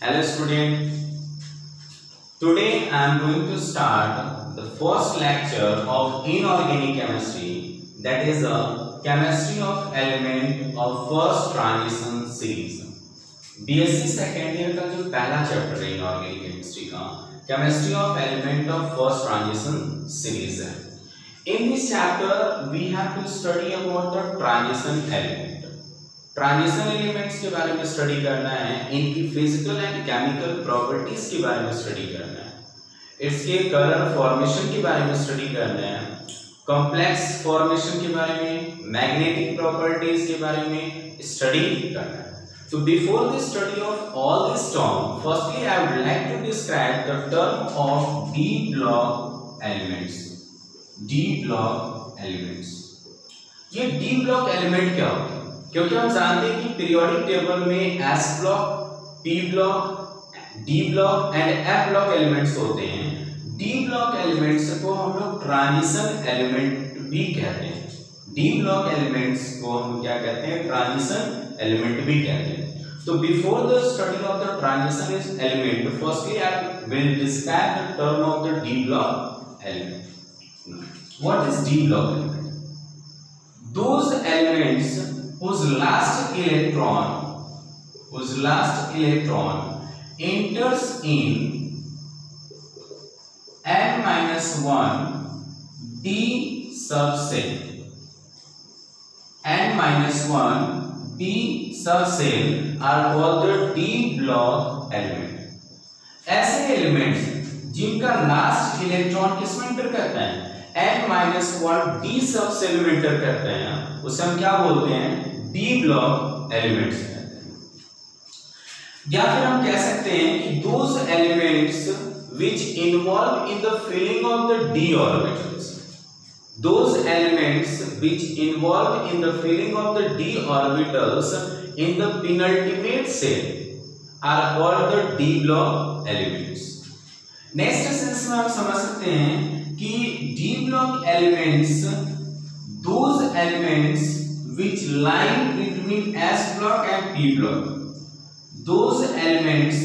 Hello student, today I am going to start the first lecture of inorganic chemistry, that is a chemistry of element of first transition series. BSc second year का जो पहला chapter है inorganic chemistry का chemistry of element of first transition series है. In this chapter we have to study about the transition element. Transition elements के बारे में study करना है, इनकी फिजिकल एंड केमिकल प्रॉपर्टीज के बारे में स्टडी करना है, इसके कलर फॉर्मेशन के बारे में स्टडी करना है, कॉम्प्लेक्स फॉर्मेशन के बारे में, मैग्नेटिक प्रॉपर्टीज के बारे में स्टडी करना है. So before the study of all this term, firstly I would like to describe the term of d block elements. d block elements. ये d block element क्या होता है? क्योंकि हम जानते हैं कि पीरियोडिक टेबल में s block, p block, d block and f block elements होते हैं. d ब्लॉक एलिमेंट्स को हम लोग ट्रांजिशन एलिमेंट भी कहते हैं. d ब्लॉक एलिमेंट्स को हम क्या कहते हैं? ट्रांजिशन एलिमेंट भी कहते हैं. So before the study of the transition element, firstly I will describe the term of the d block element. What is d block element? Those elements whose last electron enters in n-1 d subcell, n-1 d subcell are called the d block element. ऐसे elements जिनका last electron किसमें enter करता है? n-1 d subshell में enter करते हैं, उसे हम क्या बोलते हैं? d ब्लॉक एलिमेंट्स कहते हैं. या फिर हम कह सकते हैं कि those elements which involve in the filling of the d orbitals. Those elements which involve in the filling of the d orbitals in the penultimate cell are called the d block elements. Next sense में हम समझ सकते हैं कि d block elements, those elements which lie between s block and p block, those elements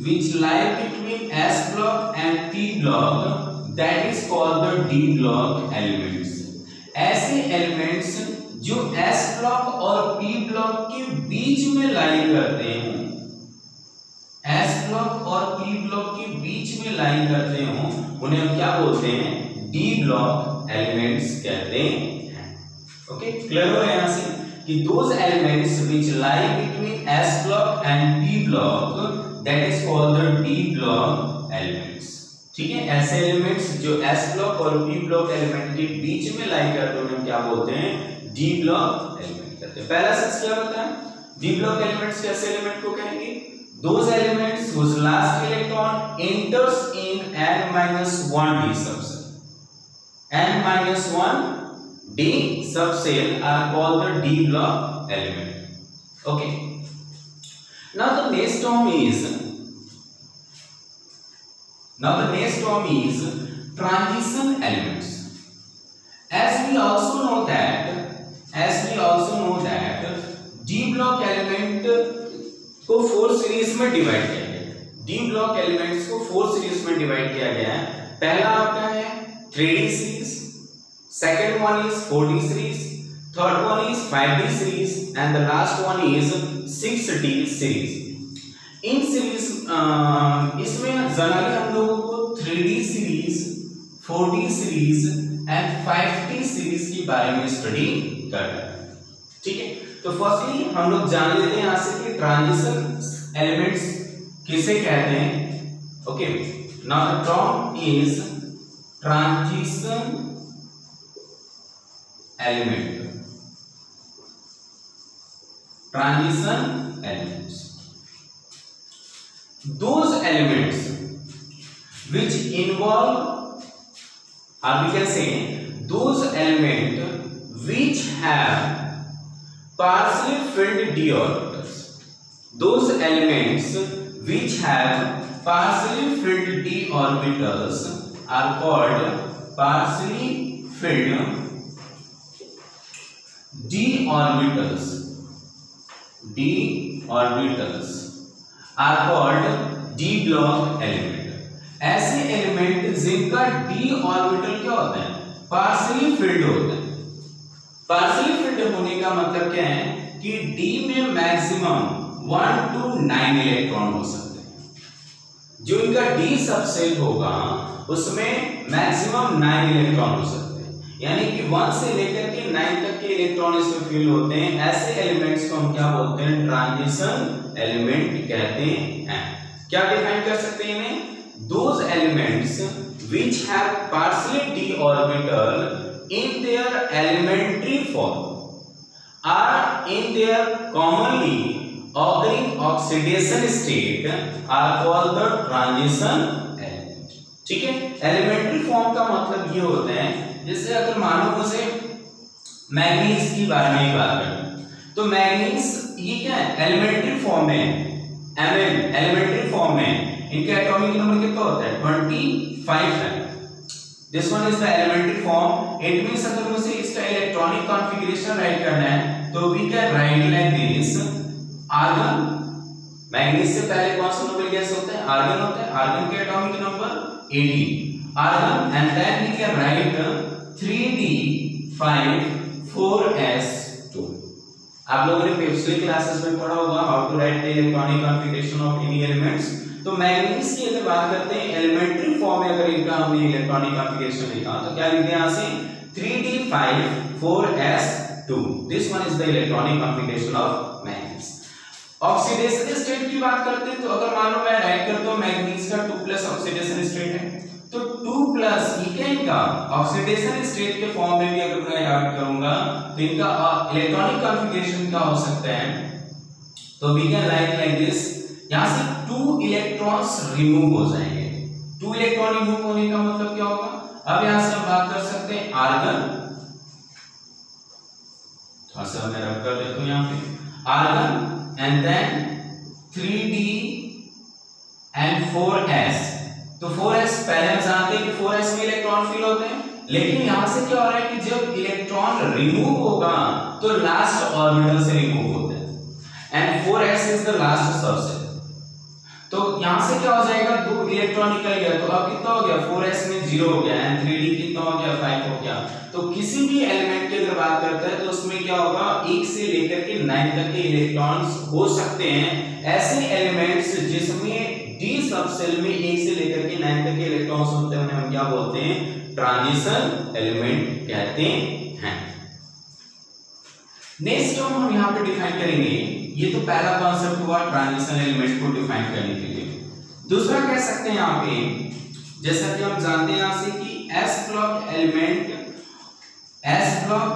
which lie between s block and p block, that is called the d block elements. ऐसे elements जो s block और p block के बीच में लाई करते हैं, s block और p block के बीच में लाई करते हो, उन्हें हम क्या बोलते हैं? d ब्लॉक एलिमेंट्स कहते हैं. ओके, क्लियर हो यहाँ से कि those elements which lie between s block and p block, that is called the d block elements. ठीक है, ऐसे एलिमेंट्स जो s ब्लॉक और p ब्लॉक एलिमेंट के बीच में लाई करते हैं, उन्हें क्या बोलते हैं? d ब्लॉक एलिमेंट कहते हैं. पहला सेंस क्या होता है? d ब्लॉक एलिमेंट्स कैसे एलिमेंट को कहेंगे? Those elements whose last electron enters in n-1 d subcell. n-1 d subcell are called the d block element. Okay. Now the next term is transition elements. As we also know that d block element को 4 series में divide किया गया है. d block elements को 4 series में divide किया गया है. पहला आपका है 3d series, second one is 4d series, third one is 5d series and the last one is 6d series. In series इसमें जनरली हम लोगों को 3d series, 4d series and 5d series के बारे में स्टडी करना है. ठीक है, तो फर्स्टली हम लोग जान लेते हैं यहां से कि ट्रांजिशन एलिमेंट्स किसे कहते हैं. Okay, now the term is transition element. Transition elements, those elements which involve, or we can say those elements which have partially filled d orbitals. Those elements which have partially filled d orbitals are called partially filled d orbitals. d orbitals are called D block element. ऐसे element जिनका D orbital क्या होता है, partially field होता है। Partially field होने का मतलब क्या है कि डी में मैक्सिमम 1 to 9 इलेक्ट्रॉन हो सकते हैं। जो इनका डी सबसेट होगा उसमें मैक्सिमम 9 इलेक्ट्रॉन हो सकते हैं, यानी कि 1 से लेकर के 9 तक के इलेक्ट्रॉन इसमें फिल होते हैं। ऐसे एलिमेंट्स को हम क्या बोलते हैं, ट्रांजिशन एलिमेंट कहते हैं। क्या डिफाइन कर सकते हैं इन्हें, those elements which have partially D orbital in their elementary form are in their commonly occurring oxidation state are called the transition element। ठीक है, elementary form का मतलब ये होता है, जैसे अगर मानो मुझे मैग्नीज की बारे में बात करें तो मैग्नीज ये क्या है, एलिमेंट्री फॉर्म में Mn एलिमेंट्री फॉर्म में इनका एटॉमिक नंबर कितना होता है, 25 है। This one is the elementary form. It means अगर मुझे इसका इलेक्ट्रॉनिक कॉन्फ़िगरेशन राइट करना है तो we can write like this। Argon, manganese से पहले कौन सा नोबेल गैस होता है, आर्गन होता है। आर्गन का atomic number 18 argon, and then we can write 3d5 4s2। आप लोगों ने पिछली क्लासेस में पढ़ा होगा how to write the electronic configuration of any elements. तो मैग्नीज की अगर बात करते हैं एलिमेंट्री फॉर्म में, अगर इनका हमने इलेक्ट्रॉनिक कॉन्फ़िगरेशन लिखा तो क्या लिखते हैं यहां से 3d5 4s2। This one is the electronic configuration of manganese. Oxidation state की बात करते हैं तो अगर मान लो मैं राइट करता हूं मैग्नीज का 2+ ऑक्सीडेशन स्टेट है तो 2+ ये क्या इनका ऑक्सीडेशन स्टेट के फॉर्म में भी अगर मैं राइट करूंगा तो इनका इलेक्ट्रॉनिक कॉन्फ़िगरेशन क्या हो सकता है, तो we can write like this. यहां से 2 इलेक्ट्रॉन्स रिमूव हो जाएंगे। 2 इलेक्ट्रॉन रिमूव होने का मतलब क्या होगा, अब यहां से हम बात कर सकते हैं आर्गन, थोड़ा सा मैं रब कर देता हूं यहां पे argon, and then 3d and 4s। तो 4s पहले हम जानते हैं कि 4s में इलेक्ट्रॉन फिल होते हैं, लेकिन यहां से क्या हो रहा है कि जब इलेक्ट्रॉन रिमूव होगा तो लास्ट ऑर्बिटल से रिमूव होते हैं, and 4s is the last subset. तो यहां से क्या हो जाएगा, 2 इलेक्ट्रॉन निकल गया तो अब कितना हो गया, 4s में 0 हो गया, एंड 3d कितना हो गया, 5 हो गया। तो किसी भी एलिमेंट की अगर बात करते हैं तो उसमें क्या होगा, 1 से लेकर के 9 तक के इलेक्ट्रॉन्स हो सकते हैं। ऐसे एलिमेंट्स जिसमें d सबसेल में 1 से लेकर के 9 तक के इलेक्ट्रॉन्स होते हैं उन्हें हम क्या बोलते हैं, ट्रांजिशन एलिमेंट कहते हैं। नेक्स्ट जो हम यहां पे डिफाइन करेंगे, ये तो पहला कॉन्सेप्ट हुआ ट्रांजिशन एलिमेंट को डिफाइन करने के लिए। दूसरा कह सकते हैं यहां पे, जैसा कि हम जानते हैं यहां से कि s block element, s block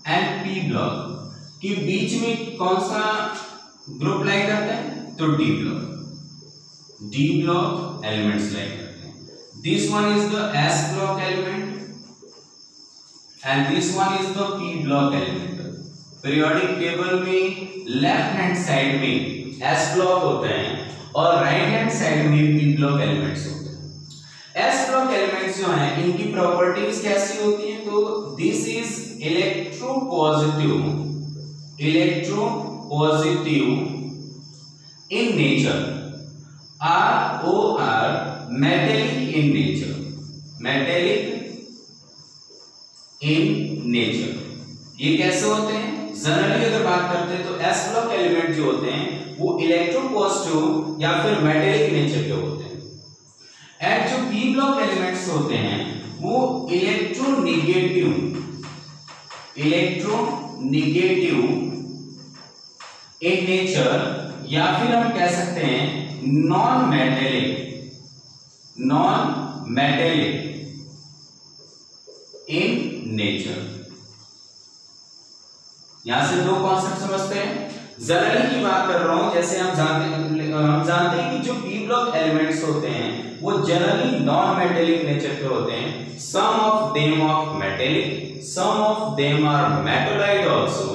and p block के बीच में कौन सा ग्रुप लाई करते हैं, तो d ब्लॉक एलिमेंट्स लाई करते हैं। This one is the s block element and this one is the p block element. Periodic table में लेफ्ट हैंड साइड में s ब्लॉक होते हैं और राइट हैंड साइड में p ब्लॉक एलिमेंट्स होते हैं। s ब्लॉक एलिमेंट्स जो हैं इनकी प्रॉपर्टीज कैसी होती हैं, तो this is electropositive in nature, ROR metallic in nature, ये कैसे होते हैं, जनरली अगर बात करते हैं तो s ब्लॉक एलिमेंट जो होते हैं वो इलेक्ट्रोपॉजिटिव या फिर मेटेलिक नेचर के होते हैं, एंड जो p ब्लॉक एलिमेंट्स होते हैं वो इलेक्ट्रोनेगेटिव इन नेचर, या फिर हम कह सकते हैं नॉन मेटेलिक इन नेचर। यहां से 2 कॉन्सेप्ट समझते हैं। जनरली की बात कर रहा हूं, जैसे हम जानते हैं कि जो p ब्लॉक एलिमेंट्स होते हैं वो जनरली नॉन मेटेलिक नेचर के होते हैं। Some of them are metallic, some of them are metalloid also,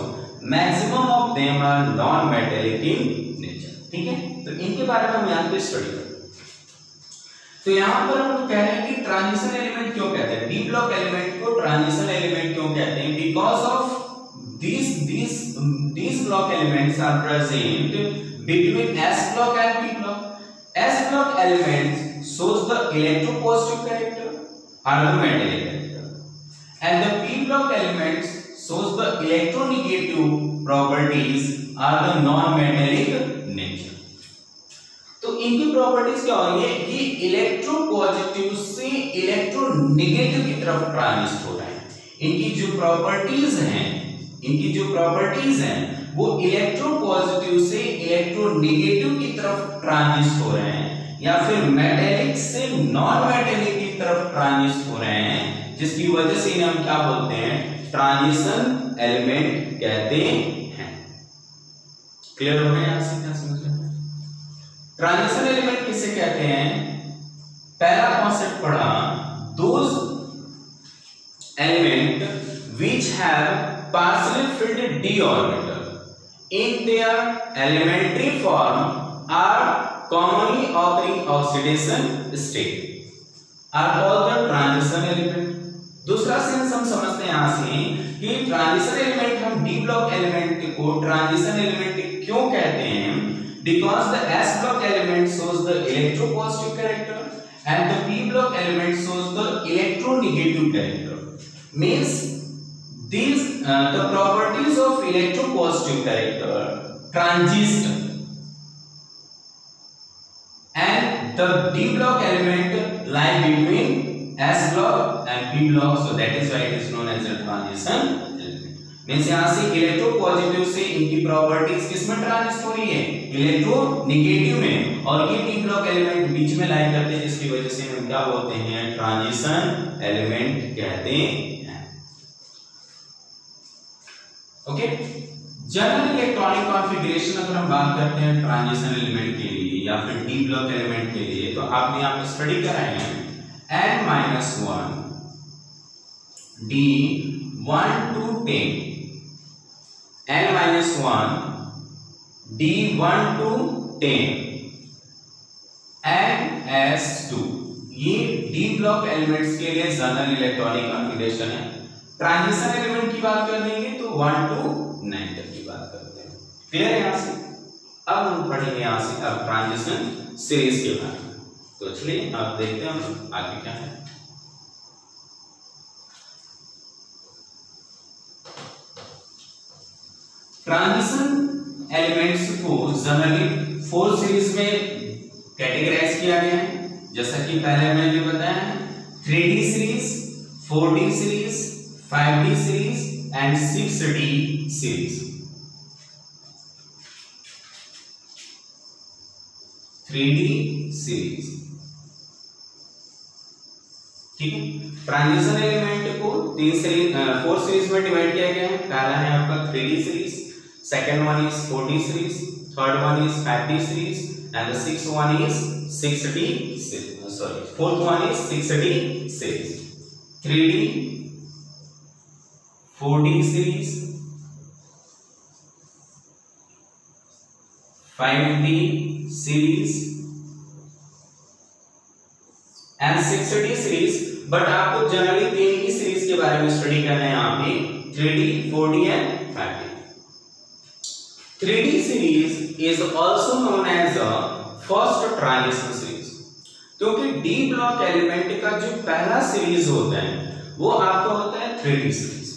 maximum of them are non metallic in nature. ठीक है, तो इनके बारे में हम यहां पे स्टडी करेंगे। तो यहां पर हम कह रहे हैं कि ट्रांजिशन एलिमेंट क्यों कहते हैं, डी ब्लॉक एलिमेंट को ट्रांजिशन एलिमेंट क्यों कहते हैं, because of these block elements are present between S block and P block. S block element shows the electropositive character or the metallic character, and the P block elements shows the electronegative properties or the non-metallic nature. तो इनकी properties क्या होंगे? ये electropositive से electronegative की तरफ transit हो रहे हैं। इनकी जो प्रॉपर्टीज हैं वो इलेक्ट्रोपॉजिटिव से इलेक्ट्रोनेगेटिव की तरफ ट्रांजिट हो रहे हैं, या फिर मेटेलिक से नॉन मेटेलिक की तरफ ट्रांजिट हो रहे हैं, जिसकी वजह से इन्हें हम क्या बोलते हैं? ट्रांजिशन एलिमेंट कहते हैं। क्लियर हो गया? यहां से क्या समझ रहे हैं? ट्रांजिशन एलिमेंट किसे कहते हैं? पहला कॉन्सेप्ट पढ़ा, those element which have partially filled d orbital in their elementary form are commonly occurring oxidation state are called the transition element. दूसरा सेंस हम समझते हैं यहां से कि ट्रांजिशन एलिमेंट, हम डी ब्लॉक एलिमेंट को ट्रांजिशन एलिमेंट क्यों कहते हैं? Because the S block element shows the electropositive character and the P block element shows the electronegative character. Means these the properties of electropositive character transist, and the D block element lie between S block and P block, so that is why it is known as a transition element. Means यहां से electropositive से इनकी properties किसमें transit हो रही है? Electronegative में, और ये डी ब्लॉक एलिमेंट बीच में लाई करते हैं, जिसकी वजह से हम क्या बोलते हैं? ट्रांजिशन एलिमेंट कहते हैं। ओके, जनरल इलेक्ट्रॉनिक कॉन्फ़िगरेशन अगर हम बात करते हैं ट्रांजिशन एलिमेंट के लिए या फिर डी ब्लॉक एलिमेंट के लिए, तो आपने यहाँ पे स्टडी कराए हैं n-1 d 1 to 10, n-1 d 1 to 10 and s2, ये डी ब्लॉक एलिमेंट्स के लिए जनरल इलेक्ट्रॉनिक कॉन्फ़िगरेशन है। ट्रांजिशन एलिमेंट की बात कर देंगे तो 1 to 9 तक की बात करते हैं। क्लियर है यहां से? अब हम पढ़ेंगे यहां से अब ट्रांजिशन सीरीज के बारे में। तो चलिए अब देखते हैं हम आगे क्या है। ट्रांजिशन एलिमेंट्स को जनरली 4 सीरीज में कैटेगराइज किया गया है, जैसा कि पहले मैंने बताया है 3D series, 4D series, 5D series and 6D series. 3D series, ठीक है। ट्रांजिशन एलिमेंट को 4 सीरीज में डिवाइड किया गया है। पहला है आपका 3D series, second one is 4D series, third one is 5D series, and the sixth one is 6D series. Fourth one is 6D series. 3D, 4D series, 5D series, and 6D series. But आपको generally 3 ही series के बारे में study करना है यहाँ पे, 3D, 4D and 5D. 3D series is also known as the first transition series, क्योंकि D block element का जो पहला सीरीज होता है वो आपका होता है 3D सीरीज,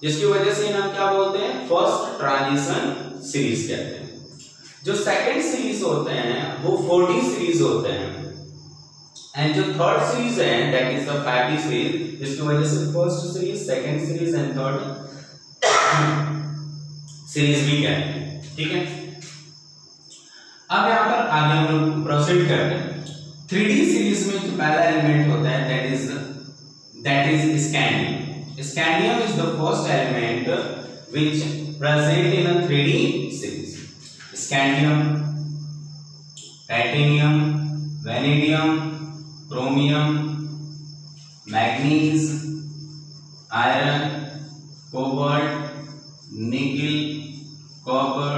जिसकी वजह से हम क्या बोलते हैं? फर्स्ट ट्रांजिशन सीरीज कहते हैं। जो सेकंड सीरीज होते हैं वो 4D सीरीज होते हैं, एंड जो थर्ड सीरीज है that is the 5D series, जिसकी वजह से first series, second series and third series भी कहते हैं। ठीक है, अब यहाँ पर आगे हम लोग प्रोसीड करते हैं। 3D सीरीज में जो पहला एलिमेंट होता है that is scandium. Scandium is the first element which present in a 3D series. Scandium, titanium, vanadium, chromium, manganese, iron, cobalt, निकल, कॉपर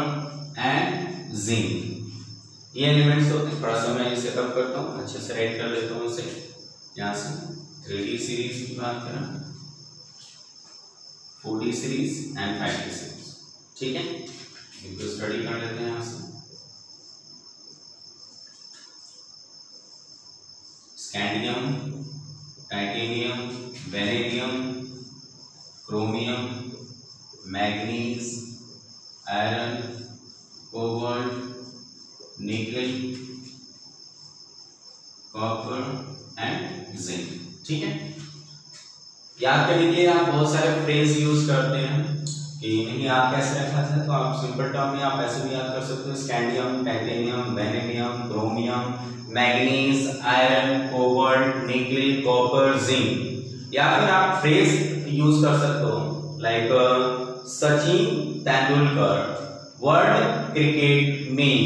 एंड जिंक, ये एलिमेंट्स होते हैं। थोड़ा सा मैं इसे कब करता हूँ, अच्छे से राइट कर लेता हूँ इसे। यहाँ से 3D सीरीज की बात करें, 4D series and 5D series, ठीक है, इनको स्टडी कर लेते हैं यहाँ से। Scandium, titanium, vanadium, chromium, manganese, iron, cobalt, निकल, कॉपर एंड जिंक। ठीक है, याद करने के लिए आप बहुत सारे फ्रेज यूज करते हैं कि नहीं याद कैसे रखा जाए, तो आप सिंपल टर्म में आप ऐसे भी याद कर सकते हो, scandium, titanium, vanadium, chromium, manganese, iron, cobalt, निकल, कॉपर, जिंक। या फिर आप फ्रेज यूज कर सकते हो like Sachin Tendulkar world cricket में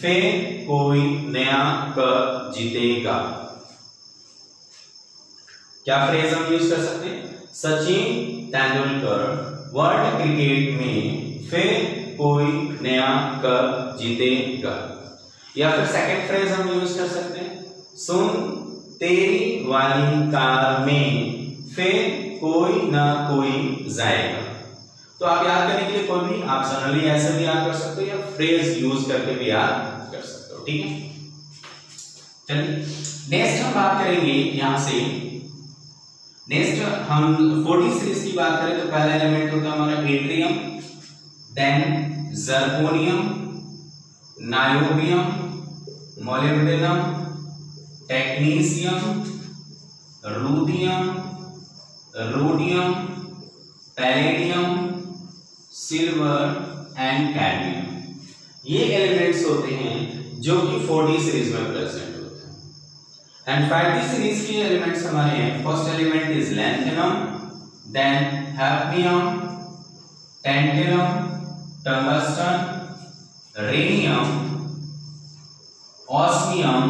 फिर कोई नया कप जीतेगा। क्या फ्रेज हम यूज कर सकते हैं? सचिन तेंदुलकर वर्ल्ड क्रिकेट में फिर कोई नया कप जीतेगा। या फिर सेकंड फ्रेज हम यूज कर सकते हैं, सुन तेरी वाली कार में फिर कोई ना कोई जाएगा। तो आप याद करने के लिए कोई भी आप जनरली ऐसे भी याद कर सकते हो या फ्रेज यूज करके भी याद कर सकते हो। ठीक है, चलिए नेक्स्ट हम बात करेंगे यहां से। नेक्स्ट हम 40 सीरीज की बात करें तो पहला एलिमेंट होता है हमारा yttrium, then zirconium, niobium, molybdenum, technetium, ruthenium, rhodium, palladium, silver and cadmium. ये एलिमेंट्स होते हैं जो कि 40 सीरीज में प्रेजेंट होते हैं। एंड 50 सीरीज के एलिमेंट्स हमारे हैं, first element is lanthanum, then hafnium, tantalum, tungsten, rhenium, osmium,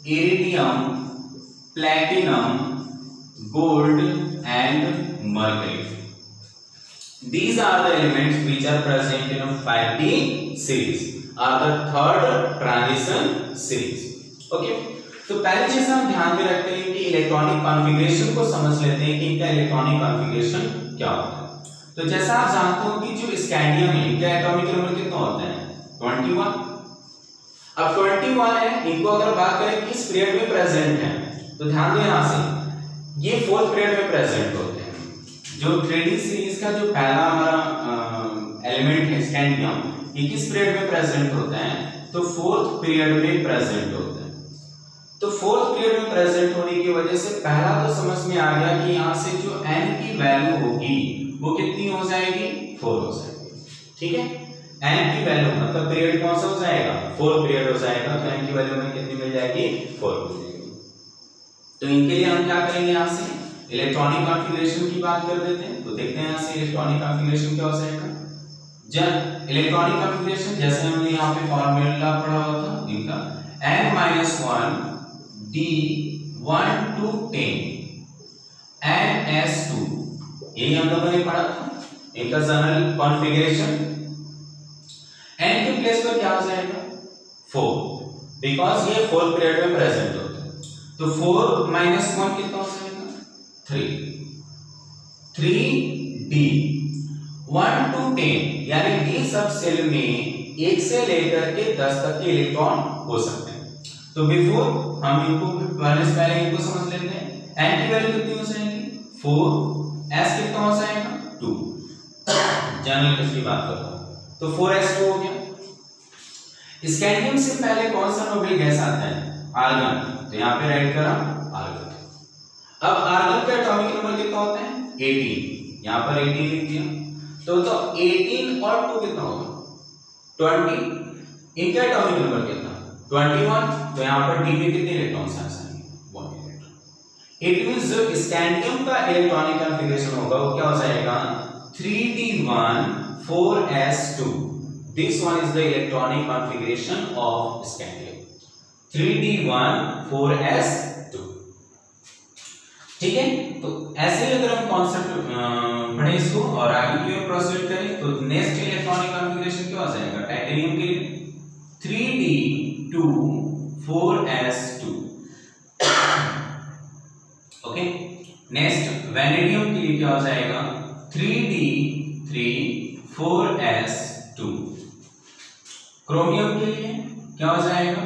iridium, platinum, gold and mercury. These are the elements which are present in a 5D series, are the third transition series. Okay, तो पहली चीज हम ध्यान में रखते हैं कि electronic configuration को समझ लेते हैं कि इनका इलेक्ट्रॉनिक कॉन्फ़िगरेशन क्या होता है। तो जैसा आप जानते हो कि जो स्कैंडियम है इनका एटॉमिक नंबर कितना होता है? 21। अब 21 है, इनको अगर बात करें किस पीरियड में प्रेजेंट है तो ध्यान दें यहां से ये 4th पीरियड में प्रेजेंट होते हैं। जो 3D सीरीज का जो पहला हमारा एलिमेंट है स्कैंडियम, ये किस पीरियड में प्रेजेंट होता है? तो 4th पीरियड में प्रेजेंट होता है। तो 4th पीरियड में प्रेजेंट होने की वजह से पहला तो समझ में आ गया कि यहाँ से जो n की वैल्यू होगी वो कितनी हो जाएगी? 4 हो जाएगी। ठीक है, n की वैल्यू मतलब पीरियड कौन सा हो जाएगा? 4th पीरियड हो जाएगा। तो n की वैल्यू में कितनी मिल जाएगी? 4 मिल जाएगी। तो इनके लिए हम क्या करेंगे, यहाँ से इलेक्ट्रॉनिक कॉन्फ़िगरेशन की बात कर देते हैं। तो देखते हैं यहाँ से इलेक्ट्रॉनिक कॉन्फ़िगरेशन क्या हो जाएगा। जब इलेक्ट्रॉनिक कॉन्फ़िगरेशन जैसे हमने यहाँ पे फॉर्मूला पढ़ा हुआ था इनका n-1 d1 to 10 ns2, यही हम लोगों ने पढ़ा था इनका जनरल कॉन्फ़िगरेशन। n के प्लेस पर क्या हो जाएगा? 4, बिकॉज ये 4th पीरियड में प्रेजेंट होता है। तो 4 - 1 कितना हो जाएगा? 3 3d 1 to 10 यानी d सब सेल में 1 से लेकर के 10 तक के इलेक्ट्रॉन हो सकते हैं। तो बिफोर हम इनको पहले इनको समझ लेते हैं। n की वैल्यू कितनी हो जाएगी? 4, s कितना हो जाएगा? 2। जनरल केस की बात करता हूं तो 4s2 हो गया। स्कैंडियम से पहले कौन सा नोबेल गैस आता है? आर्गन। तो यहाँ पे राइट करा आर्गन। अब आर्गन का एटॉमिक नंबर कितना होता है? 18। यहाँ पर 18 लिख दिया। तो 18 और 2 कितना होगा? 20। इनका एटॉमिक नंबर कितना? 21। तो यहाँ पर डी में कितने इलेक्ट्रॉन्स आ जाएंगे? 1 इलेक्ट्रॉन। इट मींस जो स्कैंडियम का इलेक्ट्रॉनिक कॉन्फ़िगरेशन होगा वो क्या हो जाएगा? 3d1 4s2। This one is the electronic configuration of scandium, 3d1 4s2। ठीक है, तो ऐसे ही अगर हम कॉन्सेप्ट पढ़े इसको और आगे की ओर प्रोसीड करें तो नेक्स्ट इलेक्ट्रॉनिक कॉन्फ़िगरेशन क्या हो जाएगा? टाइटेनियम के लिए 3d2 4s2। Okay, next vanadium के लिए क्या हो जाएगा? 3d3 4s2। क्रोमियम के लिए क्या हो जाएगा?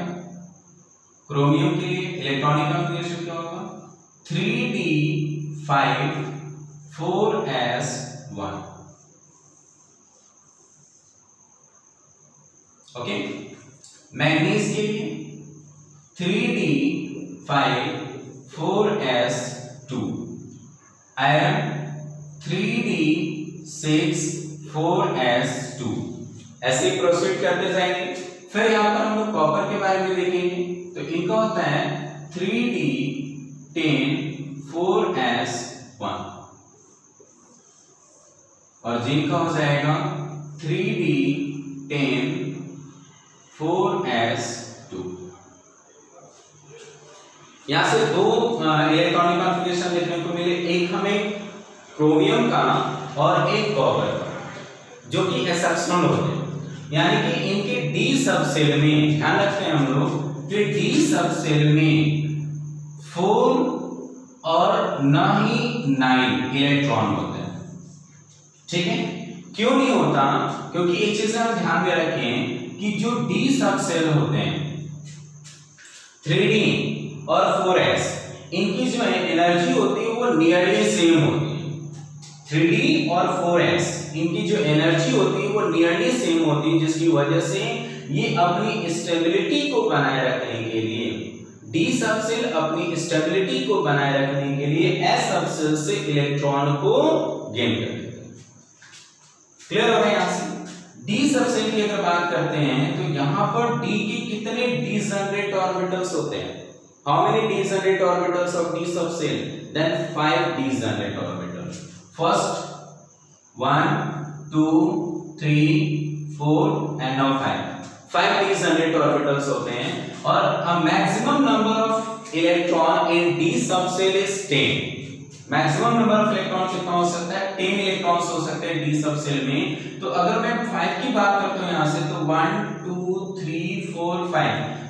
क्रोमियम के लिए इलेक्ट्रॉनिक कॉन्फ़िगरेशन क्या होगा? 3d5 4s1। ओके। मैग्नीज के लिए 3d5 4s2। Iron 3d6 4s2। ऐसे प्रोसीड करते जाएंगे। फिर यहां पर हम लोग कॉपर के बारे में देखेंगे। तो इनका होता है 3d10 4s1 और जिंक का हो जाएगा 3d10 4s2। यहां से दो इलेक्ट्रॉनिक कॉन्फ़िगरेशन देखने को मिले, एक हमें क्रोमियम का और एक कॉपर का, जो कि एक्सेप्शनल होते हैं। यानी कि इनके डी सबसेल में ध्यान रखते हैं हम लोग कि डी सबसेल में 4 और न ही 9 इलेक्ट्रॉन होते हैं। ठीक है, क्यों नहीं होता? क्योंकि एक चीज हम ध्यान में रखें कि जो डी सबसेल होते हैं 3d और 4s, इनकी जो है एनर्जी होती है वो नियरली सेम होती है। 3d और 4s इनकी जो एनर्जी होती है वो नियरली सेम होती है, जिसकी वजह से ये अपनी स्टेबिलिटी को बनाए रखने के लिए, डी सबसेल अपनी स्टेबिलिटी को बनाए रखने के लिए एस सबसेल से इलेक्ट्रॉन को गेन करते हैं। क्लियर हो गया? यहां से डी सबसेल की अगर बात करते हैं तो यहां पर डी के कितने डीजनरेट ऑर्बिटल्स होते हैं? How many degenerate orbitals of D subshell? Then 5 degenerate orbitals. First 1 2 3 4 and now 5 degenerate orbitals होते हैं और maximum number of electron in D subshell is 10। Maximum number of electron कितना हो सकता है? 10 इलेक्ट्रॉन्स हो सकते हैं डी सबसेल में। तो अगर मैं 5 की बात करता हूं यहां से, तो 1 2 3 4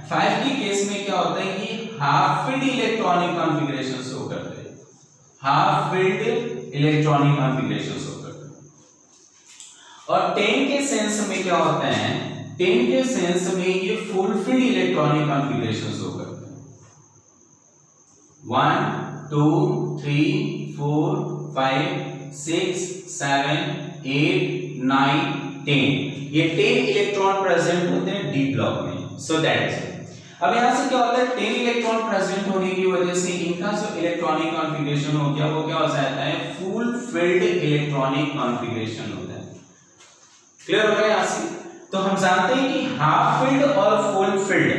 5 की केस में क्या होता है? ये half filled electronic configuration show करते हैं। Half filled electronic configuration show करते हैं। और 10 के सेंस में क्या होता है? 10 के सेंस में ये full field electronic configuration show करते हैं। 1 2 3 4 5 6 7 8 9 10, ये 10 इलेक्ट्रॉन प्रेजेंट होते हैं डी ब्लॉक में। सो दैट इज। अब यहां से क्या होता है? 10 इलेक्ट्रॉन प्रेजेंट होने की वजह से इनका जो इलेक्ट्रॉनिक कॉन्फ़िगरेशन हो गया वो क्या हो जाता है? फुल फिल्ड इलेक्ट्रॉनिक कॉन्फ़िगरेशन होता है। क्लियर हो गया? यहां से तो हम जानते हैं कि हाफ फिल्ड और फुल फिल्ड,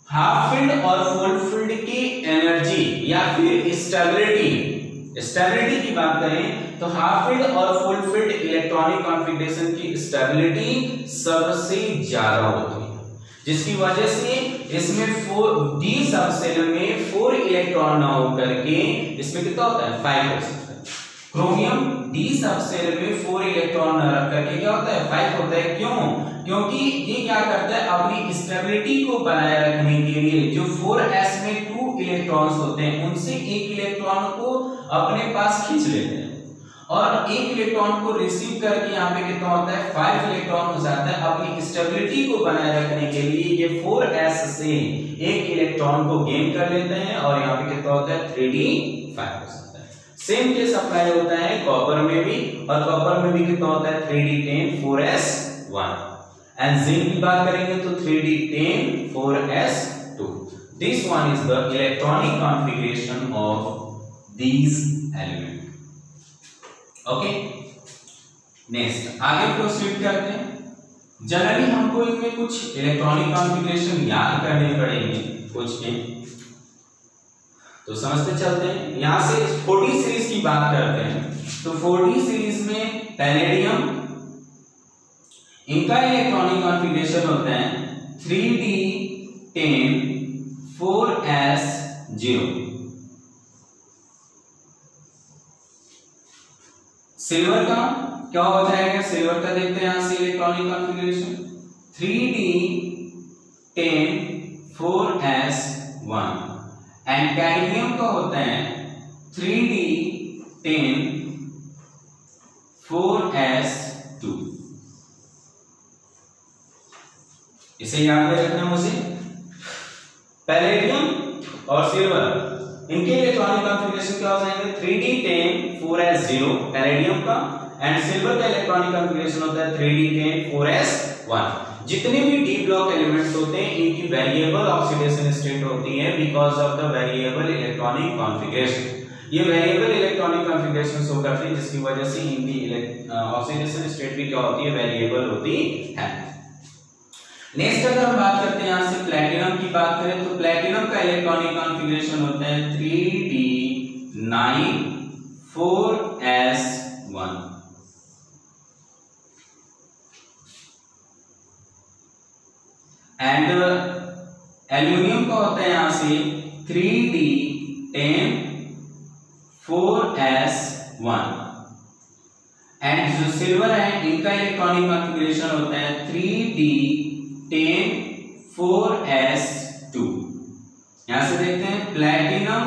हाफ फिल्ड और फुल फिल्ड की एनर्जी या फिर स्टेबिलिटी की बात करें तो हाफ फिल्ड और फुल फिल्ड इलेक्ट्रॉनिक कॉन्फ़िगरेशन की स्टेबिलिटी सबसे ज्यादा होती है, जिसकी वजह से इसमें 4 डी सबसेल में 4 इलेक्ट्रॉन ना होकर के इसमें कितना होता है? 5 हो सकता है। क्रोमियम डी सबसेल में 4 इलेक्ट्रॉन न रख करके क्या होता है? 5 होता है। क्यों? क्योंकि ये क्या करता है? अपनी स्टेबिलिटी को बनाए रखने के लिए जो 4s में 2 इलेक्ट्रॉन्स होते हैं उनसे एक इलेक्ट्रॉन को अपने पास खींच लेते हैं और एक इलेक्ट्रॉन को रिसीव करके यहाँ पे कितना होता है? 5 इलेक्ट्रॉन हो जाता है। अपनी स्टेबिलिटी को बनाए रखने के लिए ये 4s से एक इलेक्ट्रॉन को गेन कर लेते हैं और यहाँ पे कितना होता है? 3d5 हो जाता है। सेम केस अप्लाई होता है कॉपर में भी, और कॉपर में भी कितना होता है? 3d10 4s1। एंड जिंक की बात करेंगे तो 3d10 4s2। This one is the electronic configuration of these element. Okay, next आगे प्रोसीड करते हैं। जनरली हमको इनमें कुछ इलेक्ट्रॉनिक कॉन्फ़िगरेशन याद करने पड़ेंगे कुछ के, तो समझते चलते हैं। यहां से 4d सीरीज की बात करते हैं तो 4d सीरीज में पैलेडियम, इनका इलेक्ट्रॉनिक कॉन्फ़िगरेशन होता है 3d10 4s0। सिल्वर का क्या हो जाएगा? सिल्वर का देखते हैं यहां से electronic configuration 3d10 4s1। And cadmium का होता है 3d10 4s2। इसे याद रखना मुझे। पैलेडियम और सिल्वर, इनके इलेक्ट्रॉनिक कॉन्फ़िगरेशन क्या हो जाएंगे 3d10 4s0 पैलेडियम का, एंड सिल्वर का इलेक्ट्रॉनिक कॉन्फ़िगरेशन होता है 3d10 4s1। जितने भी डी ब्लॉक एलिमेंट्स होते हैं इनकी वेरिएबल ऑक्सीडेशन स्टेट होती है because of the variable electronic configuration. ये वेरिएबल इलेक्ट्रॉनिक कॉन्फ़िगरेशन शो करती है जिसकी वजह से इनकी ऑक्सीडेशन स्टेट भी क्या होती है, वेरिएबल होती है। नेक्स्ट अगर हम बात करते हैं यहां से प्लैटिनम की बात करें तो प्लैटिनम का इलेक्ट्रॉनिक कॉन्फ़िगरेशन होता है 3d9 4s1। एंड एल्यूमिनियम का होता है यहां से 3d10 4s1। एंड जो सिल्वर है इनका इलेक्ट्रॉनिक कॉन्फ़िगरेशन होता है 3d10 4s2। यहां से देखते हैं प्लैटिनम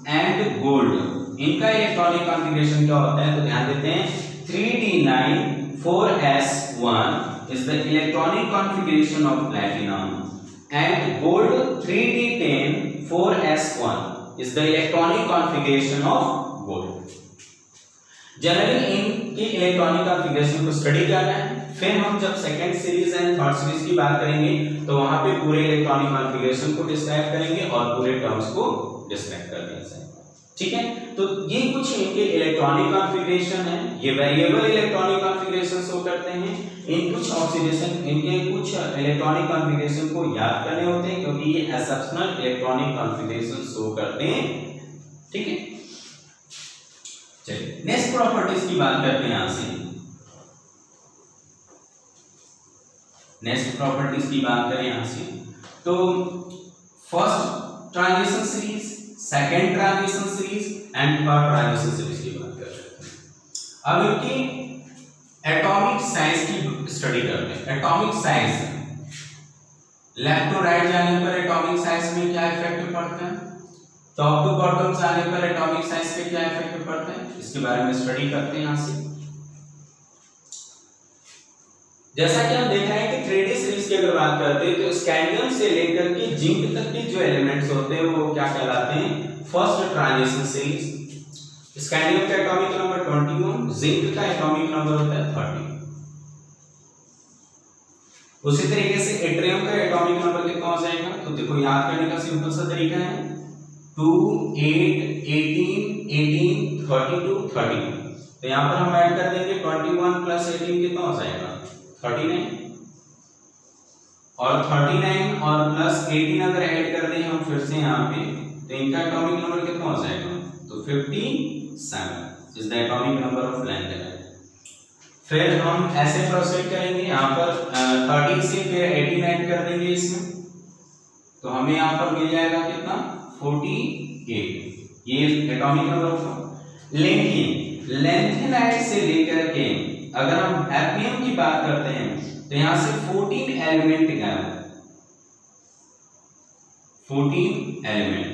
एंड गोल्ड, इनका इलेक्ट्रॉनिक कॉन्फ़िगरेशन क्या होता है, तो ध्यान देते हैं 3d9 4s1 is the electronic configuration of platinum and gold 3d10 4s1 is the electronic configuration of gold। Generally इनके इलेक्ट्रॉनिक कॉन्फ़िगरेशन को स्टडी करना है, फिर हम जब second series and third series की बात करेंगे तो वहां पे पूरे इलेक्ट्रॉनिक कॉन्फ़िगरेशन को डिस्क्राइब करेंगे और पूरे टर्म्स को डिस्क्राइब कर दिया जाएगा। ठीक है, तो ये कुछ इनके इलेक्ट्रॉनिक कॉन्फ़िगरेशन है, ये वेरिएबल इलेक्ट्रॉनिक कॉन्फ़िगरेशन शो करते हैं। इन कुछ ऑक्सीडेशन इनके कुछ इलेक्ट्रॉनिक कॉन्फ़िगरेशन को याद करने होते हैं क्योंकि ये एक्सेप्शनल इलेक्ट्रॉनिक कॉन्फ़िगरेशन शो करते हैं। ठीक है, चलिए नेक्स्ट प्रॉपर्टीज की बात करते हैं। यहां से नेक्स्ट प्रॉपर्टीज की बात करें यहां से तो first transition series, second transition series and third transition series की बात कर रहे हैं। अब इनकी एटॉमिक साइज की स्टडी करते हैं। Atomic size left to right जाने पर एटॉमिक साइज में क्या इफेक्ट पड़ता है, टॉप टू बॉटम जाने पर एटॉमिक साइज पे क्या इफेक्ट पड़ता है, इसके बारे में स्टडी करते हैं। यहां से जैसा कि हम देख रहे हैं कि 3D सीरीज की अगर बात करते हैं तो स्कैंडियम से लेकर के जिंक तक के जो एलिमेंट्स होते हैं वो क्या कहलाते हैं, फर्स्ट ट्रांजिशन सीरीज। स्कैंडियम का एटॉमिक नंबर 21, जिंक का एटॉमिक नंबर होता है 30। उसी तरीके से एट्रियम का एटॉमिक नंबर कितना हो जाएगा, तो देखो याद करने का सिंपल सा तरीका है 2 8 18 18 32 32। तो यहां पर हम ऐड कर देंगे 21 प्लस 18 कितना हो जाएगा 39, और 39 और प्लस 18 अगर ऐड कर दें हम फिर से यहाँ पे तो इनका एटॉमिक नंबर कितना हो जाएगा, तो 57 is the atomic number of lanthanide. फिर हम ऐसे प्रोसीड करेंगे, यहाँ पर 30 से फिर 18 ऐड कर देंगे इसमें, तो हमें यहाँ पर मिल जाएगा कितना 48, ये एटॉमिक नंबर ऑफ लैंथेनाइड से लेकर के अगर हम हैप्नियम की बात करते हैं तो यहां से 14 एलिमेंट गायब, 14 एलिमेंट।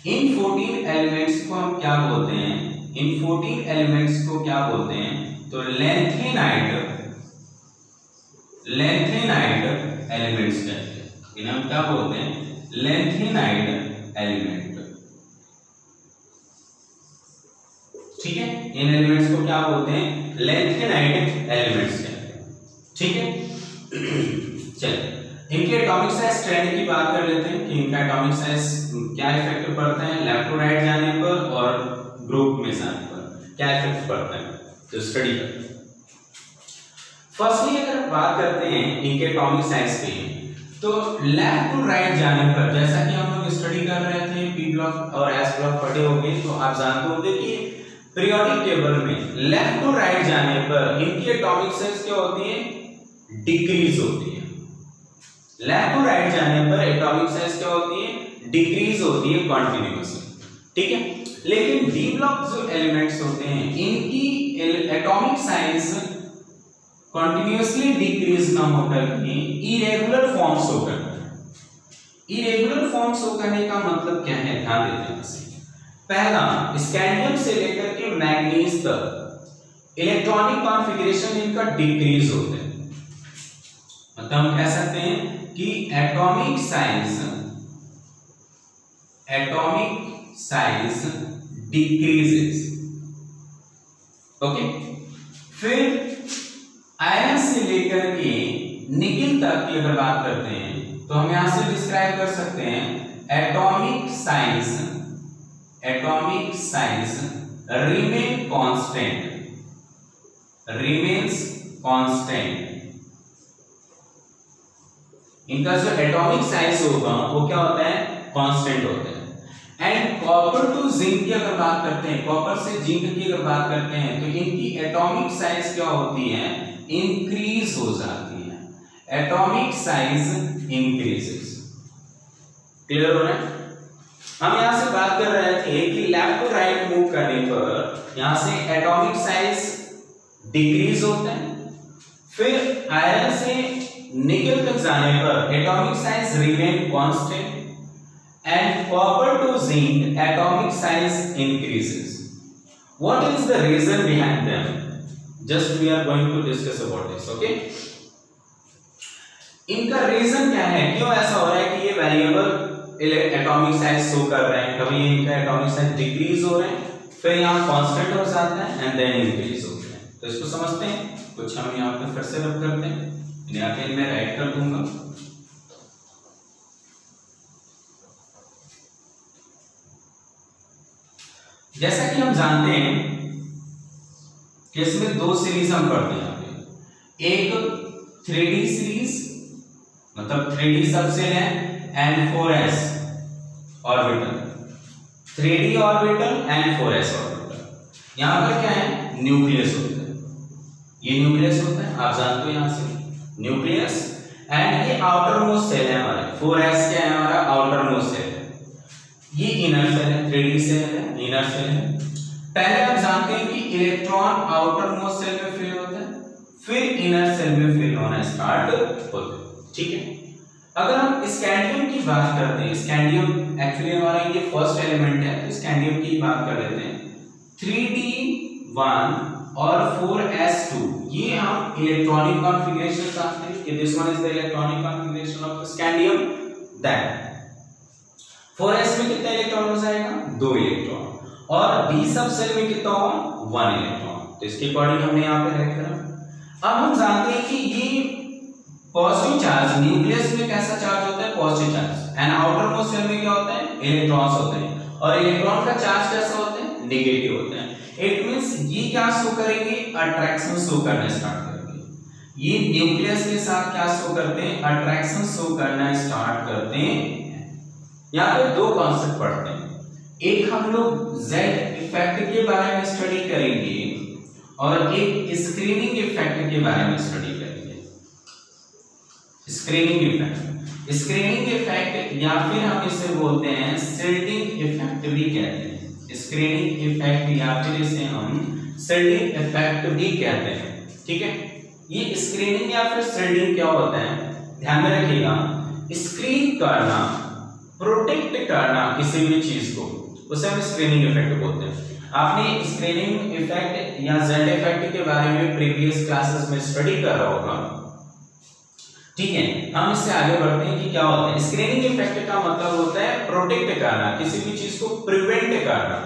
इन 14 एलिमेंट्स को हम क्या बोलते हैं, इन 14 एलिमेंट्स को क्या बोलते हैं, तो लैंथेनाइड एलिमेंट्स कहते हैं। इन्हें हम क्या बोलते हैं, लैंथेनाइड एलिमेंट। ठीक है, इन एलिमेंट्स को क्या बोलते हैं, लैंथेनाइड एलिमेंट्स कहते हैं। ठीक है, चलिए इनके एटॉमिक साइज ट्रेंड की बात कर लेते हैं कि इनका एटॉमिक साइज क्या इफेक्ट पड़ता है लेफ्ट टू राइट जाने पर और ग्रुप में जाने पर क्या इफेक्ट पड़ता है, तो स्टडी करते हैं। फर्स्टली अगर बात करते हैं इनके एटॉमिक साइज पे तो लेफ्ट टू राइट जाने पर जैसा कि हम लोग स्टडी कर रहे थे पी ब्लॉक और एस ब्लॉक पढ़े होंगे, तो आप जानते होंगे कि पीरियोडिक टेबल में लेफ्ट टू राइट जाने पर इनकी एटॉमिक साइज क्या होती है, डिक्रीज होती है। लेफ्ट टू राइट जाने पर एटॉमिक साइज क्या होती है, डिक्रीज होती है कंटिन्यूअसली। ठीक है, लेकिन डी ब्लॉक जो एलिमेंट्स होते हैं इनकी एटॉमिक साइज कंटिन्यूअसली डिक्रीज ना होकर के इरेगुलर फॉर्म शो करता है। इरेगुलर फॉर्म शो करने का मतलब क्या है, ध्यान देते हैं। पहला, स्कैंडियम से लेकर के मैग्नीज तक इलेक्ट्रॉनिक कॉन्फ़िगरेशन इनका डिक्रीज होता है। मतलब हम कह सकते हैं कि atomic size atomic size decreases. Okay, फिर आयरन से लेकर के निकेल तक की अगर बात करते हैं तो हम यहां से डिस्क्राइब कर सकते हैं atomic size remain constant, remains constant. इनका जो एटॉमिक साइज होगा वो क्या होता है, कांस्टेंट होता है। एंड कॉपर टू जिंक की अगर बात करते हैं, कॉपर से जिंक की अगर बात करते हैं तो इनकी एटॉमिक साइज क्या होती है, इंक्रीज हो जाती है। Atomic size increases. क्लियर हो रहा है? हम यहां से बात कर रहे थे कि लेफ्ट टू राइट मूव करने पर यहां से एटॉमिक साइज डिक्रीज होता है, फिर आयरन से निकेल तक जाने पर atomic size remain constant, and copper to zinc atomic size increases. What is the reason behind them? Just we are going to discuss about this. Okay, इनका reason क्या है, क्यों ऐसा हो रहा है कि ये वेरिएबल एटॉमिक साइज शो कर रहे हैं, कभी इनका एटॉमिक साइज डिक्रीज हो रहे हैं, फिर यहाँ कांस्टेंट हो जाता है एंड देन इंक्रीज हो रहा है। तो इसको समझते हैं, कुछ हम यहाँ पे फिर से रब करते हैं, यहाँ पे मैं राइट कर दूंगा। जैसा कि हम जानते हैं कि इसमें दो सीरीज हम पढ़ते हैं यहाँ पे, एक 3D सीरीज मतलब 3D सबसेल है and 4s orbital, 3D orbital and 4s orbital. यहाँ पर क्या है, न्यूक्लियस होता है, ये न्यूक्लियस होता है, आप जानते हो यहाँ से न्यूक्लियस, एंड ये आउटर मोस्ट सेल है हमारा, 4s क्या है हमारा, आउटर मोस्ट सेल है, ये इनर सेल है, 3D सेल है, इनर सेल है। पहले आप जानते हैं कि इलेक्ट्रॉन आउटर मोस्ट सेल में फिल होता है, फिर इनर सेल में फिल होना स्टार्ट होता है। ठीक है, अगर हम स्कैंडियम की बात करते हैं, स्कैंडियम एक्चुअली हमारा ये फर्स्ट एलिमेंट है, तो स्कैंडियम की बात कर लेते हैं। 3D1 और 4s2 ये हम इलेक्ट्रॉनिक कॉन्फ़िगरेशन जानते हैं कि this one is the electronic configuration of scandium. That 4s में कितना इलेक्ट्रॉन हो जाएगा, 2 इलेक्ट्रॉन, और d सब सेल में कितना होगा, 1 इलेक्ट्रॉन। तो इसके अकॉर्डिंग हमने यहाँ पे राइट करा। अब हम जानते हैं कि ये पॉजिटिव चार्ज न्यूक्लियस में कैसा चार्ज होता है, positive charge, and outermost shell में क्या होता है, इलेक्ट्रॉन्स होते हैं, और इलेक्ट्रॉन का चार्ज कैसा होता है, नेगेटिव होता है। इट मींस ये क्या शो करेंगे, अट्रैक्शन शो करना स्टार्ट करेंगे। ये न्यूक्लियस के साथ क्या शो करते हैं, अट्रैक्शन शो करना स्टार्ट करते हैं। यहाँ पे दो कॉन्सेप्ट पढ़ते हैं, एक हम लोग जेड इफेक्ट के बारे में स्टडी करेंगे और एक स्क्रीनिंग इफेक्ट के बारे में स्टडी करेंगे। स्क्रीनिंग इफेक्ट या फिर हम इसे बोलते हैं शिल्डिंग इफेक्ट भी कहते हैं। स्क्रीनिंग इफेक्ट या फिर इसे हम शिल्डिंग इफेक्ट भी कहते हैं। ठीक है, ये स्क्रीनिंग या फिर शिल्डिंग क्या होता है, ध्यान में रखिएगा। स्क्रीन करना, प्रोटेक्ट करना किसी भी चीज को, उसे हम स्क्रीनिंग इफेक्ट बोलते हैं। आपने स्क्रीनिंग इफेक्ट या जेड इफेक्ट के बारे में प्रीवियस क्लासेस में स्टडी करा होगा। ठीक है, हम इससे आगे बढ़ते हैं कि क्या होता है। स्क्रीनिंग इफेक्ट का मतलब होता है प्रोटेक्ट करना, किसी भी चीज को प्रिवेंट करना।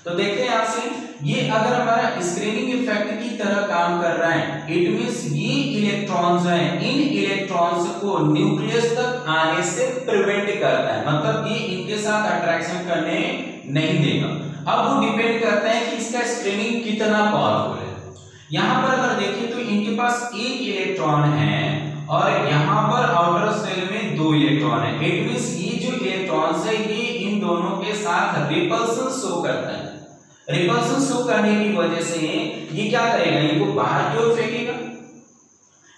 तो देखते हैं यहां से, ये अगर हमारा स्क्रीनिंग इफेक्ट की तरह काम कर रहा है, इट मींस ये इलेक्ट्रॉन्स हैं, इन इलेक्ट्रॉन्स को न्यूक्लियस तक आने से प्रिवेंट करता है, मतलब ये इनके साथ अट्रैक्शन करने नहीं देगा। अब वो डिपेंड करता है कि इसका स्क्रीनिंग कितना पावरफुल है। यहां पर अगर देखें तो इनके पास एक इलेक्ट्रॉन है और यहां पर आउटर सेल में 2 इलेक्ट्रॉन है। इट मींस ये जो इलेक्ट्रॉन्स है ये इन दोनों के साथ रिपल्सन शो करता है। रिपल्सन शो करने की वजह से ये क्या करेगा, इनको बाहर की ओर फेंकेगा।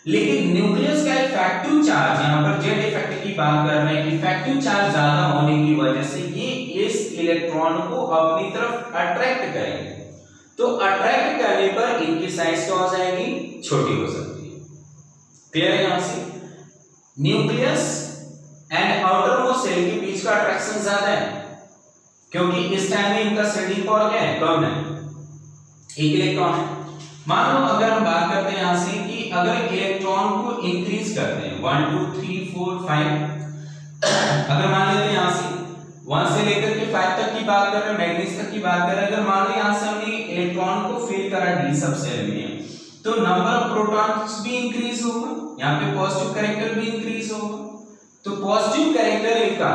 लेकिन न्यूक्लियस का इफेक्टिव चार्ज, यहां पर जेड इफेक्ट की बात कर रहे हैं, इफेक्टिव चार्ज ज्यादा होने की वजह से ये इस इलेक्ट्रॉन को अपनी तरफ अट्रैक्ट करेंगे। तो अट्रैक्ट करने पर इनकी साइज क्या हो जाएगी, छोटी हो सकती है। क्लियर है? यहां से nucleus and outermost shell के बीच का अट्रैक्शन ज्यादा है, क्योंकि इस टाइम में इनका शेडिंग पावर क्या है, कम है, एक इलेक्ट्रॉन है। मान लो अगर हम बात करते हैं यहां से कि अगर इलेक्ट्रॉन को इंक्रीज करते हैं 1 2 3 4 5, अगर मान लेते हैं यहां से 1 से लेकर के 5 तक की बात कर रहे हैं, मैग्नीज तक की बात कर रहे हैं। अगर मान लो यहाँ से हमने इलेक्ट्रॉन को फिल करा डी सब सेल में, तो नंबर ऑफ प्रोटॉन्स भी इंक्रीज होगा, यहाँ पे पॉजिटिव कैरेक्टर भी इंक्रीज होगा। तो पॉजिटिव कैरेक्टर इनका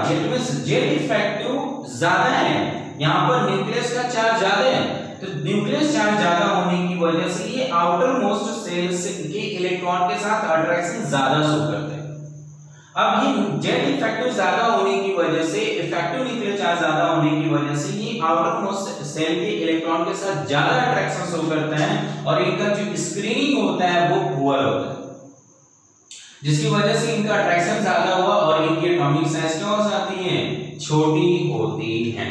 जेड इफेक्टिव ज्यादा है, यहाँ पर न्यूक्लियस का चार्ज ज्यादा है, तो न्यूक्लियस चार्ज ज्यादा होने की वजह से ये आउटर मोस्ट सेल्स के इलेक्ट्रॉन के साथ अट्रैक्शन ज्यादा शो करते हैं। अब ये जेड इफेक्टिव ज्यादा होने की वजह से, इफेक्टिव न्यूक्लियर चार्ज ज्यादा होने की वजह से ये आउटर मोस्ट सेल के इलेक्ट्रॉन के साथ ज्यादा अट्रैक्शन शो करते हैं और इनका जो स्क्रीनिंग होता है वो पुअर होता है, जिसकी वजह से इनका अट्रैक्शन ज्यादा हुआ और इनकी एटॉमिक साइज क्या हो जाती है, छोटी होती है।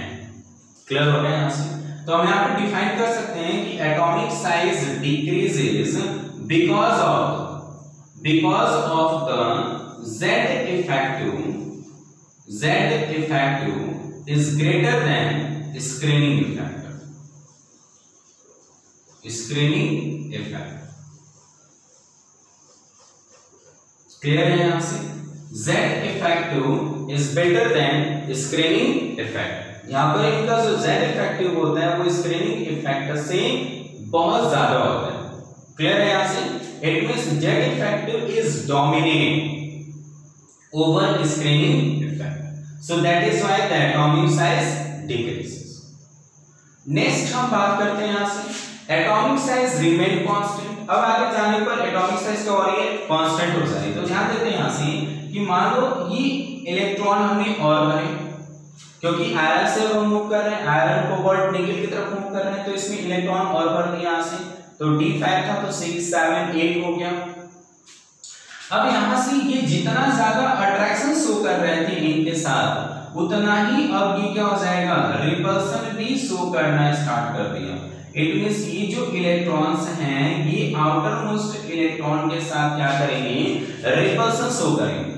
क्लियर हो गया यहाँ से? तो हम यहाँ पे डिफाइन कर सकते हैं कि atomic size decreases because of the Z effective is greater than screening effect. Screening effect. Clear है यहाँ से? Z effective is better than screening effect. यहाँ पर इनका जो Z effective होता है वो screening effect से बहुत ज्यादा होता है। Clear है यहाँ से? It means Z effective is dominant over screening effect, so that is why the atomic size decreases. Next हम बात करते हैं यहाँ से atomic size remain constant। अब आगे जाने पर atomic size क्या हो रही है, constant हो जा रही है। तो ध्यान देते हैं यहाँ से कि मान लो ये इलेक्ट्रॉन हमने और भरे, क्योंकि आयरन से हम मूव कर रहे हैं, आयरन कोबाल्ट निकेल की तरफ मूव कर रहे हैं, तो इसमें इलेक्ट्रॉन और भर दिया यहाँ से, तो D5 था तो 6 7 8 हो गया। अब यहां से ये जितना ज्यादा अट्रैक्शन शो कर रहे थे इनके साथ, उतना ही अब ये क्या हो जाएगा, रिपल्सन भी शो करना स्टार्ट कर दिया। इट मींस ये जो इलेक्ट्रॉन्स हैं ये आउटर मोस्ट इलेक्ट्रॉन के साथ क्या करेंगे, रिपल्सन शो करेंगे।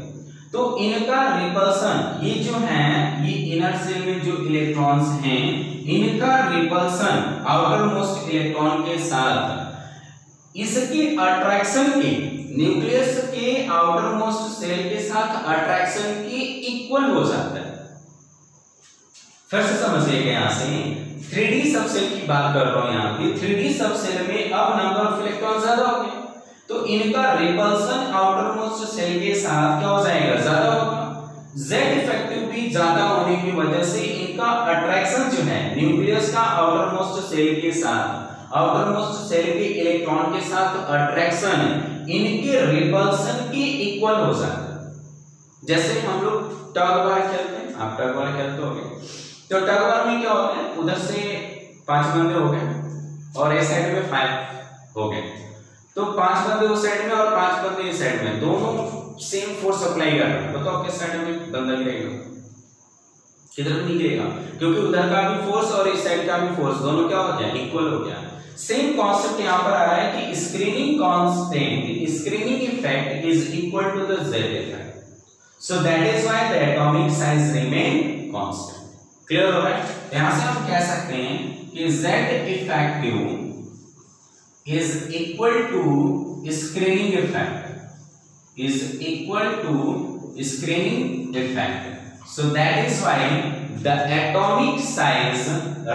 तो इनका रिपल्सन, ये जो है ये इनर सेल में जो इलेक्ट्रॉन्स हैं इनका रिपल्सन आउटर मोस्ट इलेक्ट्रॉन के साथ इसके अट्रैक्शन के, न्यूक्लियस के आउटर मोस्ट सेल के साथ अट्रैक्शन के इक्वल हो जाता है। फिर से समझिएगा यहाँ से 3D सबसेल की बात कर रहा हूं यहाँ पे। 3D सबसेल में अब नंबर ऑफ इलेक्ट्रॉन ज्यादा हो गए तो इनका रिपल्सन आउटर मोस्ट सेल के साथ क्या हो जाएगा, ज्यादा होगा। Z इफेक्टिव भी ज्यादा होने की वजह से इनका अट्रैक्शन जो है न्यूक्लियस का आउटर मोस्ट सेल के साथ, आउटर मोस्ट सेल के इलेक्ट्रॉन के साथ अट्रैक्शन इनके रिपल्सन के इक्वल हो जाता है। जैसे हम लोग टग वार खेलते हैं, आप टग वार खेलते होंगे, तो टग वार में क्या होता है, उधर से 5 बंदे हो गए और इस साइड में 5 हो गए, तो 5 बंदे उस साइड में और 5 बंदे इस साइड में, दोनों सेम फोर्स अप्लाई कर रहे हैं। बताओ किस साइड में बंदा गिरेगा, किधर नहीं गिरेगा, क्योंकि उधर का भी फोर्स और इस साइड का भी फोर्स दोनों क्या हो गया, इक्वल हो गया। सेम कॉन्सेप्ट यहां पर आ रहा है कि screening constant, screening effect is equal to the Z effect, so that is why the atomic size remain constant. Clear हो रहा है? यहां से हम कह सकते हैं कि Z effective is equal to screening effect, is equal to screening effect, so that is why the atomic size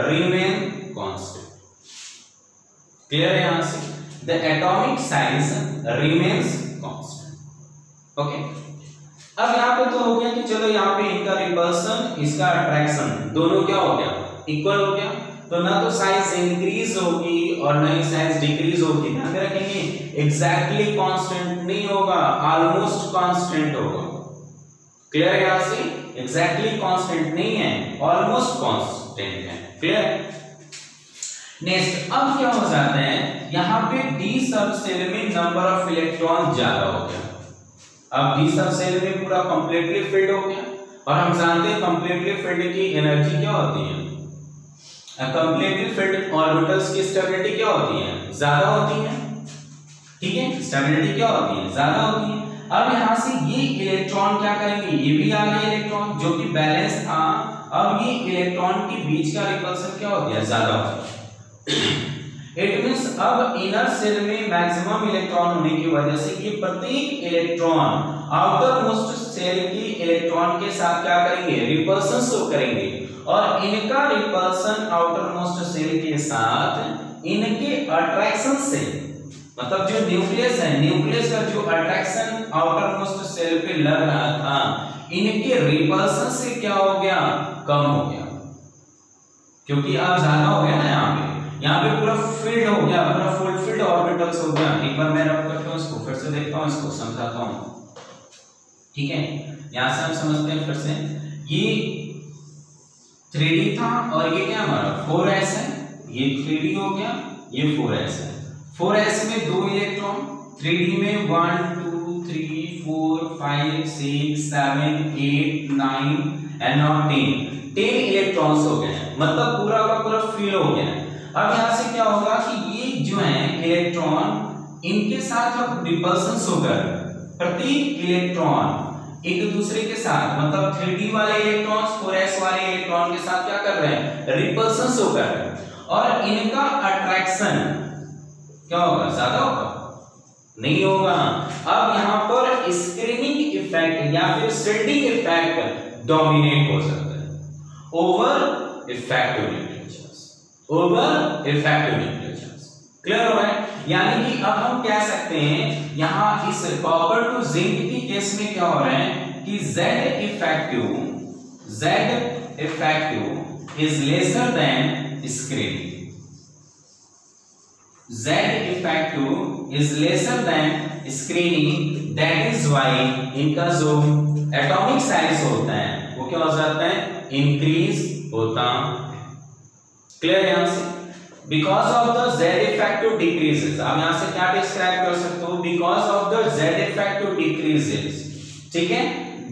remain constant. Clear है यहाँ से? The atomic size remains constant. Okay. अब यहाँ पे तो हो गया कि चलो यहाँ पे इनका रिपल्सन, इसका अट्रैक्शन दोनों क्या हो गया, इक्वल हो गया, तो ना तो साइज इंक्रीज होगी और ना ही साइज डिक्रीज होगी। ध्यान रखेंगे एग्जैक्टली कांस्टेंट नहीं होगा, ऑलमोस्ट कांस्टेंट होगा। क्लियर है? यहाँ से एग्जैक्टली कांस्टेंट नहीं है, ऑलमोस्ट कांस्टेंट है। क्लियर? नेक्स्ट अब क्या हो जाता है, यहाँ पे डी सब सेल में नंबर ऑफ इलेक्ट्रॉन ज्यादा हो गया। अब डी सब सेल में पूरा कंप्लीटली फिल्ड हो गया और हम जानते हैं कंप्लीटली फिल्ड की एनर्जी क्या होती है, कंप्लीटली फिल्ड ऑर्बिटल्स की स्टेबिलिटी क्या होती है, ज्यादा होती है। ठीक है, स्टेबिलिटी क्या होती है, ज्यादा होती है। अब यहां से ये इलेक्ट्रॉन क्या करेंगे, ये भी आ गए इलेक्ट्रॉन जो कि बैलेंस था, अब ये इलेक्ट्रॉन के बीच का रिपल्सन क्या हो गया, ज्यादा हो गया। इट मींस अब इनर सेल में मैक्सिमम इलेक्ट्रॉन होने की वजह से ये प्रत्येक इलेक्ट्रॉन आउटर मोस्ट सेल की इलेक्ट्रॉन इलेक्ट्रॉन के साथ क्या करेंगे, रिपल्सन शो करेंगे, और इनका रिपल्सन आउटर मोस्ट सेल के साथ इनके अट्रैक्शन से, मतलब जो न्यूक्लियस है, न्यूक्लियस का जो अट्रैक्शन आउटर मोस्ट सेल पे लग रहा था, इनके रिपल्सन से क्या हो गया, कम हो गया, क्योंकि अब ज्यादा हो गया ना, यहाँ पे पूरा फील्ड हो गया, पूरा फुल फील्ड ऑर्बिटल्स हो गया। एक बार मैं रब करता हूँ इसको, फिर से देखता हूँ, इसको समझाता हूँ, ठीक है। यहाँ से हम समझते हैं फिर से, ये 3D था और ये क्या हमारा 4s है, ये 3D हो गया, ये 4s है। 4s में 2 इलेक्ट्रॉन, 3D में 1 2 3 4 5 6 7 8 9 एंड नाउ 10 इलेक्ट्रॉन्स हो गए हैं, मतलब पूरा का पूरा फिल हो गया है। अब यहाँ से क्या होगा कि ये जो है इलेक्ट्रॉन, इनके साथ अब रिपल्सन होकर प्रत्येक इलेक्ट्रॉन एक दूसरे के साथ, मतलब 3D वाले इलेक्ट्रॉन्स 4s वाले इलेक्ट्रॉन के साथ क्या कर रहे हैं, रिपल्सन होकर, और इनका अट्रैक्शन क्या होगा, ज्यादा होगा, नहीं होगा। अब यहाँ पर स्क्रीनिंग इफेक्ट या फिर शिल्डिंग इफेक्ट डोमिनेट हो सकता है over effective nucleotides, over effective nucleotides. Clear हो रहा है? यानी कि अब हम कह सकते हैं यहाँ इस कॉपर टू जिंक की केस में क्या हो रहा है कि Z effective is lesser than screening, Z effective is lesser than screening, that is why इनका जो एटॉमिक साइज होता है वो क्या हो जाता है, इंक्रीज होता है। क्लियर यहाँ से? Because of the Z effective decreases, आप यहाँ से क्या डिस्क्राइब कर सकते हो, because of the Z effective decreases, ठीक है,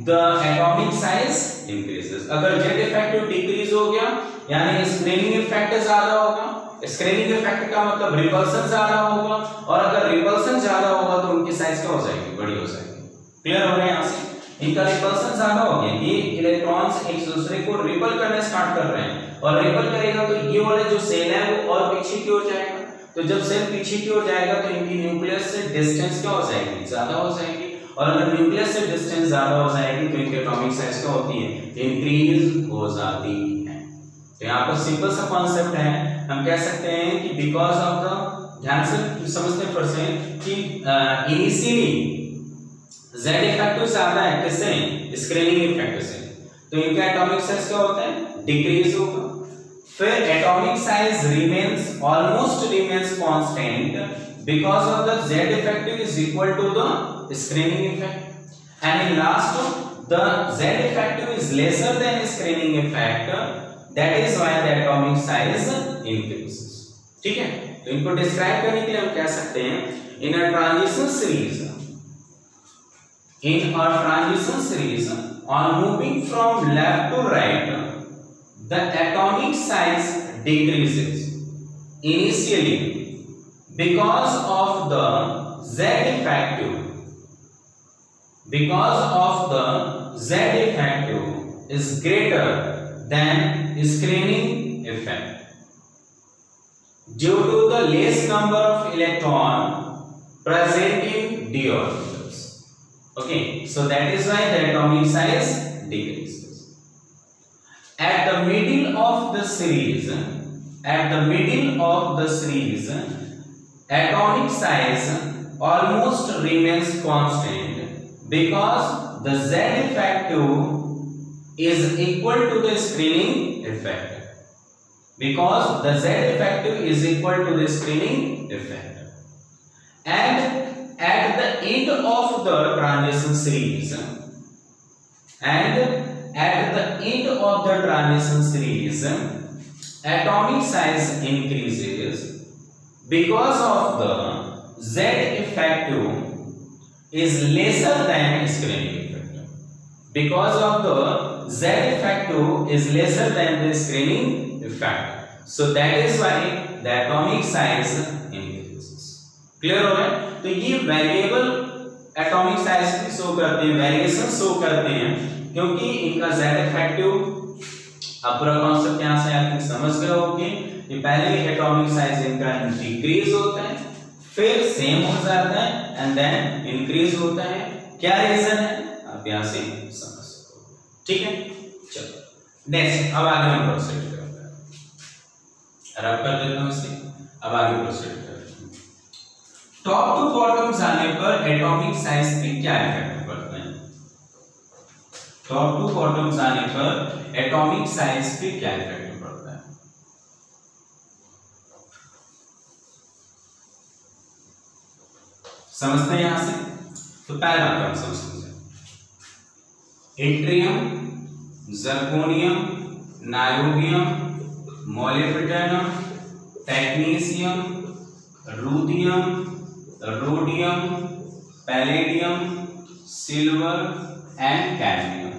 द एटॉमिक साइज इंक्रीजेस। अगर Z effective डिक्रीज हो गया यानी स्क्रीनिंग इफेक्ट ज्यादा होगा, स्क्रीनिंग इफेक्ट का मतलब रिपल्सन ज्यादा होगा, और अगर रिपल्सन ज्यादा होगा तो उनकी साइज क्या हो जाएगी, बड़ी हो जाएगी। क्लियर हो रहा है? यहाँ से इनका रिपल्सन ज्यादा हो गया, ये इलेक्ट्रॉन्स एक दूसरे को रिपल करना स्टार्ट कर रहे हैं, और रिपल करेगा तो ये वाले जो सेल है वो और पीछे की ओर जाएगा, तो जब सेल पीछे की ओर जाएगा तो इनकी न्यूक्लियस से डिस्टेंस क्या हो जाएगी, ज्यादा हो जाएगी, और अगर न्यूक्लियस से डिस्टेंस ज्यादा हो जाएगी तो इनकी एटॉमिक साइज क्या होती है, इंक्रीज हो जाती है। तो यहाँ पर सिंपल सा कॉन्सेप्ट है, हम कह सकते हैं कि बिकॉज ऑफ द, ध्यान से समझते हैं फिर से कि इनिशियली Z इफेक्टिव ज्यादा है किससे, स्क्रीनिंग इफेक्ट से, तो इनका एटॉमिक साइज क्या होता है, डिक्रीज होगा। फिर atomic size remains almost remains constant because of the Z effective is equal to the screening effect, and in last the Z effective is lesser than screening effect, that is why the atomic size increases। ठीक है, तो इनको describe करने के लिए हम कह सकते हैं in a transition series on moving from left to right, the atomic size decreases initially because of the Z effective, is greater than screening effect due to the less number of electron present in d orbitals. Okay, so that is why the atomic size decreases. At the middle of the series, atomic size almost remains constant because the Z effective is equal to the screening effect, because the Z effective is equal to the screening effect, and at the end of the transition series, atomic size increases because of the Z effective is lesser than screening effect, because of the Z effective is lesser than the screening effect, so that is why the atomic size increases। Clear हो रहा है? तो ये variable atomic size की show करते हैं, variation show करते हैं, क्योंकि इनका Z effective, अब पूरा कॉन्सेप्ट यहाँ से आप समझ गए होंगे कि पहले एटॉमिक साइज इनका डिक्रीज होता है, फिर सेम हो जाता है, एंड देन इंक्रीज होता है। क्या रीजन है आप यहाँ से समझ सकते हो। ठीक है, चलो नेक्स्ट, अब आगे हम प्रोसीड करते हैं। रब कर देता हूं इसे, अब आगे प्रोसीड करते हैं। टॉप टू बॉटम जाने पर एटॉमिक साइज पे क्या इफेक्ट पड़ता है? टॉप टू बॉटम जाने पर एटॉमिक साइज पे क्या इफेक्ट पड़ता है? समझते हैं यहां से, तो पहला टर्म समझते हैं, yttrium, zirconium, niobium, molybdenum, technetium, ruthenium, rhodium, palladium, silver and cadmium.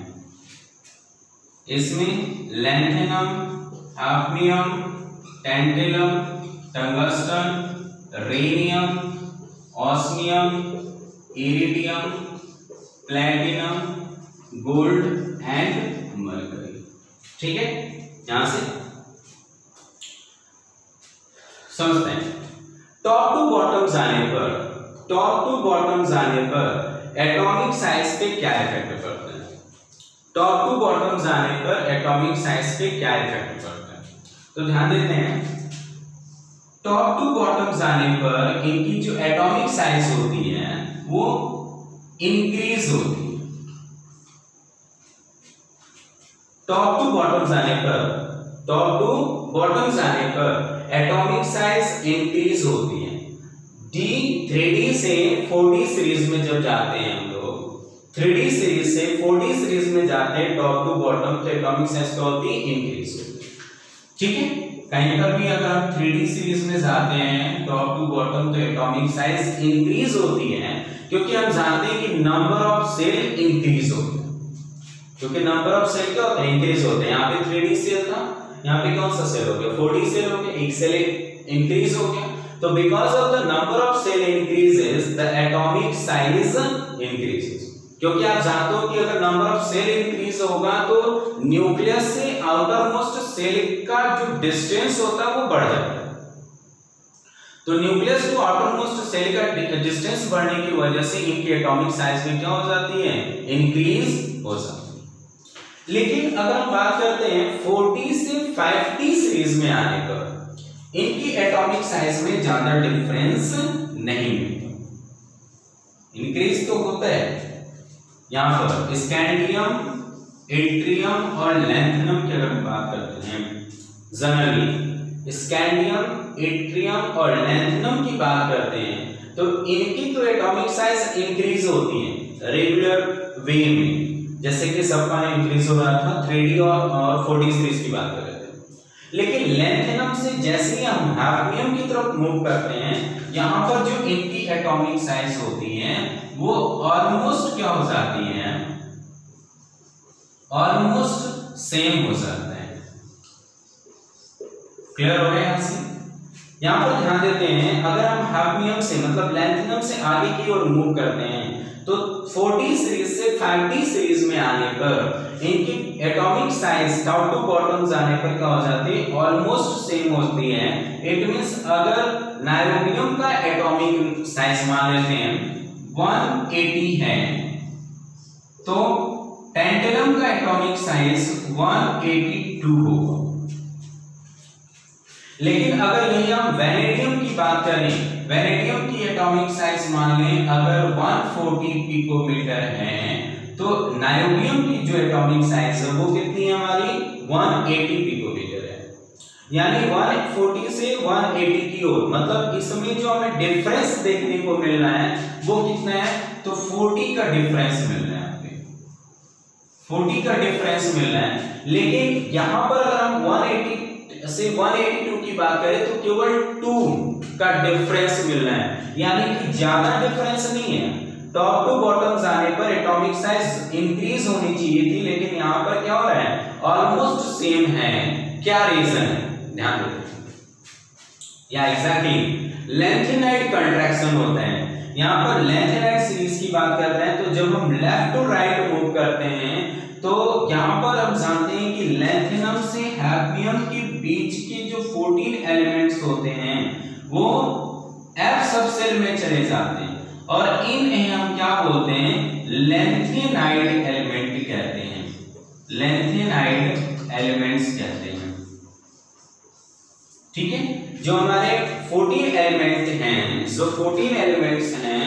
इसमें lanthanum, hafnium, tantalum, tungsten, rhenium, osmium, iridium, platinum, gold and mercury. ठीक है, यहां से समझते हैं। टॉप टू बॉटम जाने पर एटॉमिक साइज पे क्या इफेक्ट पड़ता है? टॉप टू बॉटम जाने पर एटॉमिक साइज पे क्या इफेक्ट पड़ता है? तो ध्यान देते हैं, टॉप टू बॉटम जाने पर इनकी जो एटॉमिक साइज होती है वो इंक्रीज होती है। टॉप टू बॉटम जाने पर एटॉमिक साइज इंक्रीज होती है। डी 3D से 4D सीरीज में जब जाते हैं हम लोग, 3D सीरीज से 4D सीरीज में जाते हैं टॉप टू बॉटम, तो एटॉमिक साइज क्या होती है? इंक्रीज होती है। ठीक है, कहीं पर भी अगर हम 3D सीरीज में जाते हैं टॉप टू बॉटम, तो एटॉमिक साइज इंक्रीज होती है, क्योंकि हम जानते हैं कि नंबर ऑफ सेल इंक्रीज होते हैं। क्योंकि नंबर ऑफ सेल क्या होते हैं? इंक्रीज होते हैं। यहाँ पे 3D सेल था, यहाँ पे कौन सा सेल हो गया? 4D सेल हो गया, एक सेल इंक्रीज हो गया। तो because of the number of shell increases the atomic size increases. क्योंकि आप जानते हो कि अगर नंबर ऑफ सेल इंक्रीज होगा तो न्यूक्लियस से आउटर मोस्ट सेल का जो डिस्टेंस होता है वो बढ़ जाता है। तो nucleus to outermost shell का डिस्टेंस बढ़ने की वजह से इनकी एटॉमिक साइज में क्या हो जाती है? इंक्रीज हो जाती है। लेकिन अगर हम बात करते हैं 40 से 5D सीरीज में आने पर इनकी एटॉमिक साइज में ज्यादा डिफरेंस नहीं मिलता, इंक्रीज तो होता है। यहां पर स्कैंडियम, इट्रियम और लैंथेनम की अगर हम बात करते हैं, जनरली स्कैंडियम, इट्रियम और लैंथेनम की बात करते हैं, तो इनकी तो एटॉमिक साइज इंक्रीज होती है रेगुलर वे में, जैसे कि सबका इंक्रीज हो रहा था 3D और 4D सीरीज की बात कर रहे थे। लेकिन लैंथेनम से जैसे ही हम हाफनियम की तरफ मूव करते हैं, यहां पर जो इनकी एटॉमिक साइज होती है वो ऑलमोस्ट क्या हो जाती है? ऑलमोस्ट सेम हो जाता है। क्लियर हो गया यहां से? यहां पर ध्यान देते हैं, अगर हम हाफनियम से मतलब लैंथेनम से आगे की ओर मूव करते हैं तो 4D सीरीज से 5D सीरीज में आने पर इनकी atomic size top to bottom जाने पर क्या हो जाती है? ऑलमोस्ट सेम होती है। इट मींस अगर नाइरोबियम का एटॉमिक साइज मान लेते हैं 180 है, तो टेंटेलम का एटॉमिक साइज 182 होगा। लेकिन अगर यही हम वैनेडियम की बात करें, वैनेडियम की एटॉमिक साइज मान लें अगर 140 पिकोमीटर है, तो नायोबियम की जो एटॉमिक साइज है वो कितनी है हमारी? 180 पिकोमीटर है। यानी 140 से 180 की ओर, मतलब इसमें जो हमें डिफरेंस देखने को मिल रहा है वो कितना है? तो 40 का डिफरेंस मिल रहा है, 40 का डिफरेंस मिल रहा है। लेकिन यहां पर अगर हम 180 से 182 की बात करें तो केवल 2 का डिफरेंस मिल रहा है, यानी कि ज्यादा डिफरेंस नहीं है। टॉप टू बॉटम जाने पर एटॉमिक साइज इंक्रीज होनी चाहिए थी, लेकिन यहां पर क्या हो रहा है? ऑलमोस्ट सेम है। क्या रीजन है? ध्यान दो, या एग्जैक्टली लेंथेनाइड कंट्रैक्शन होता है। यहां पर लेंथेनाइड सीरीज की बात करते हैं, तो जब हम लेफ्ट टू राइट मूव करते हैं तो यहां पर हम जानते हैं कि लैंथेनम से हाफनियम के बीच के जो 14 एलिमेंट्स होते हैं वो F सबसेल में चले जाते हैं, और इन्हें हम क्या बोलते हैं? लैंथेनाइड एलिमेंट कहते हैं। एलिमेंट्स कहते हैं। ठीक है, जो हमारे 14 एलिमेंट हैं, जो 14 एलिमेंट्स हैं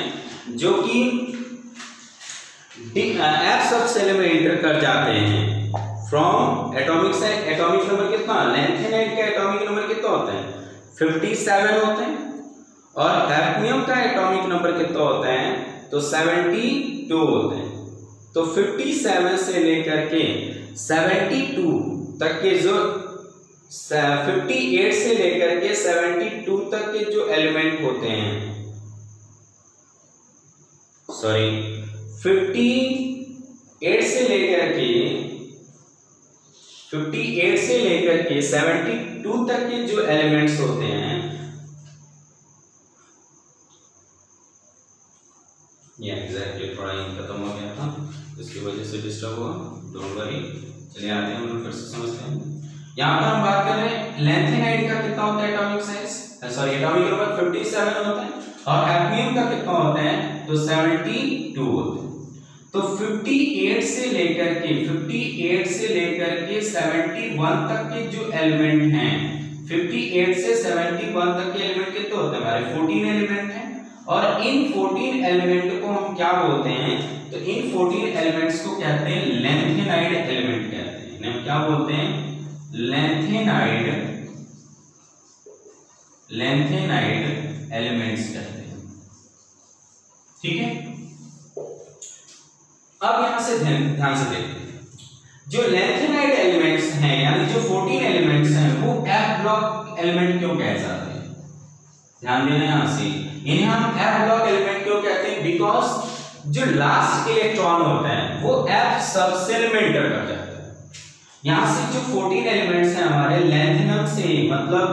जो कि एफ सबसेल में एंटर कर जाते हैं from atomic size. Atomic number कितना, लैंथेनाइड का एटॉमिक नंबर कितना होता है 57 होते हैं, और हैफनियम का एटॉमिक नंबर कितना होता है तो 72 होते हैं। तो 57 से लेकर के 72 तक के जो 58 से लेकर के 72 तक के जो एलिमेंट होते हैं, सॉरी 58 से लेकर के 72 तक के जो एलिमेंट्स होते हैं, ये एग्जैक्टली थोड़ा ही खत्म हो गया था, इसकी वजह से डिस्टर्ब हुआ, डोंट वरी। चलिए आते हैं, हम लोग फिर से समझते हैं। यहाँ पर हम बात कर रहे हैं लैंथेनाइड का कितना होता है atomic size, sorry atomic number 57 होता है, और हैफनियम का कितना होता है तो 72 होते हैं। तो 58 से लेकर के 71 तक के जो एलिमेंट हैं, 58 से 71 तक के एलिमेंट कितने होते हैं हमारे 14 एलिमेंट हैं, और इन 14 एलिमेंट को हम क्या बोलते हैं तो इन 14 एलिमेंट्स को कहते हैं लैंथेनाइड एलिमेंट कहते हैं। इन्हें हम क्या बोलते हैं लैंथेनाइड एलिमेंट्स कहते हैं। ठीक है, अब यहां से ध्यान से देखते हैं, जो लैंथेनाइड एलिमेंट्स हैं यानी जो 14 एलिमेंट्स हैं वो एफ ब्लॉक एलिमेंट क्यों कहे जाते हैं, ध्यान देना यहां से। इन्हें हम एफ ब्लॉक एलिमेंट क्यों कहते हैं, बिकॉज जो लास्ट इलेक्ट्रॉन होता है वो एफ सबसेल में एंटर कर जाता है। यहां से जो 14 एलिमेंट्स हैं हमारे लैंथेनम से, मतलब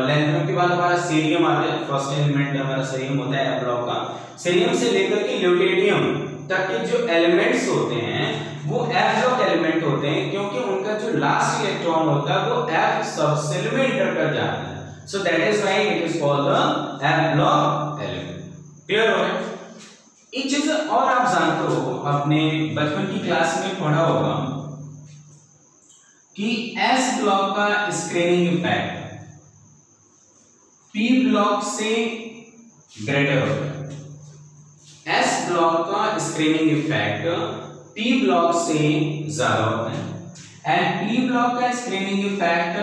लैंथेनम के बाद हमारा सीरियम आता है, फर्स्ट एलिमेंट हमारा सीरियम होता है एफ ब्लॉक का। सीरियम से लेकर के ल्यूटेरियम तक के जो एलिमेंट्स होते हैं वो एफ ब्लॉक एलिमेंट होते हैं, क्योंकि उनका जो लास्ट इलेक्ट्रॉन होता है वो एफ सबसेल में एंटर कर जाता है। So that is why it is called the F block element. Clear हो गया? एक चीज और आप जानते हो, अपने बचपन की क्लास में पढ़ा होगा कि S ब्लॉक का स्क्रीनिंग इफेक्ट P ब्लॉक से ग्रेटर होता है। S ब्लॉक का स्क्रीनिंग इफेक्ट P ब्लॉक से ज्यादा होता है, एंड P ब्लॉक का स्क्रीनिंग इफेक्ट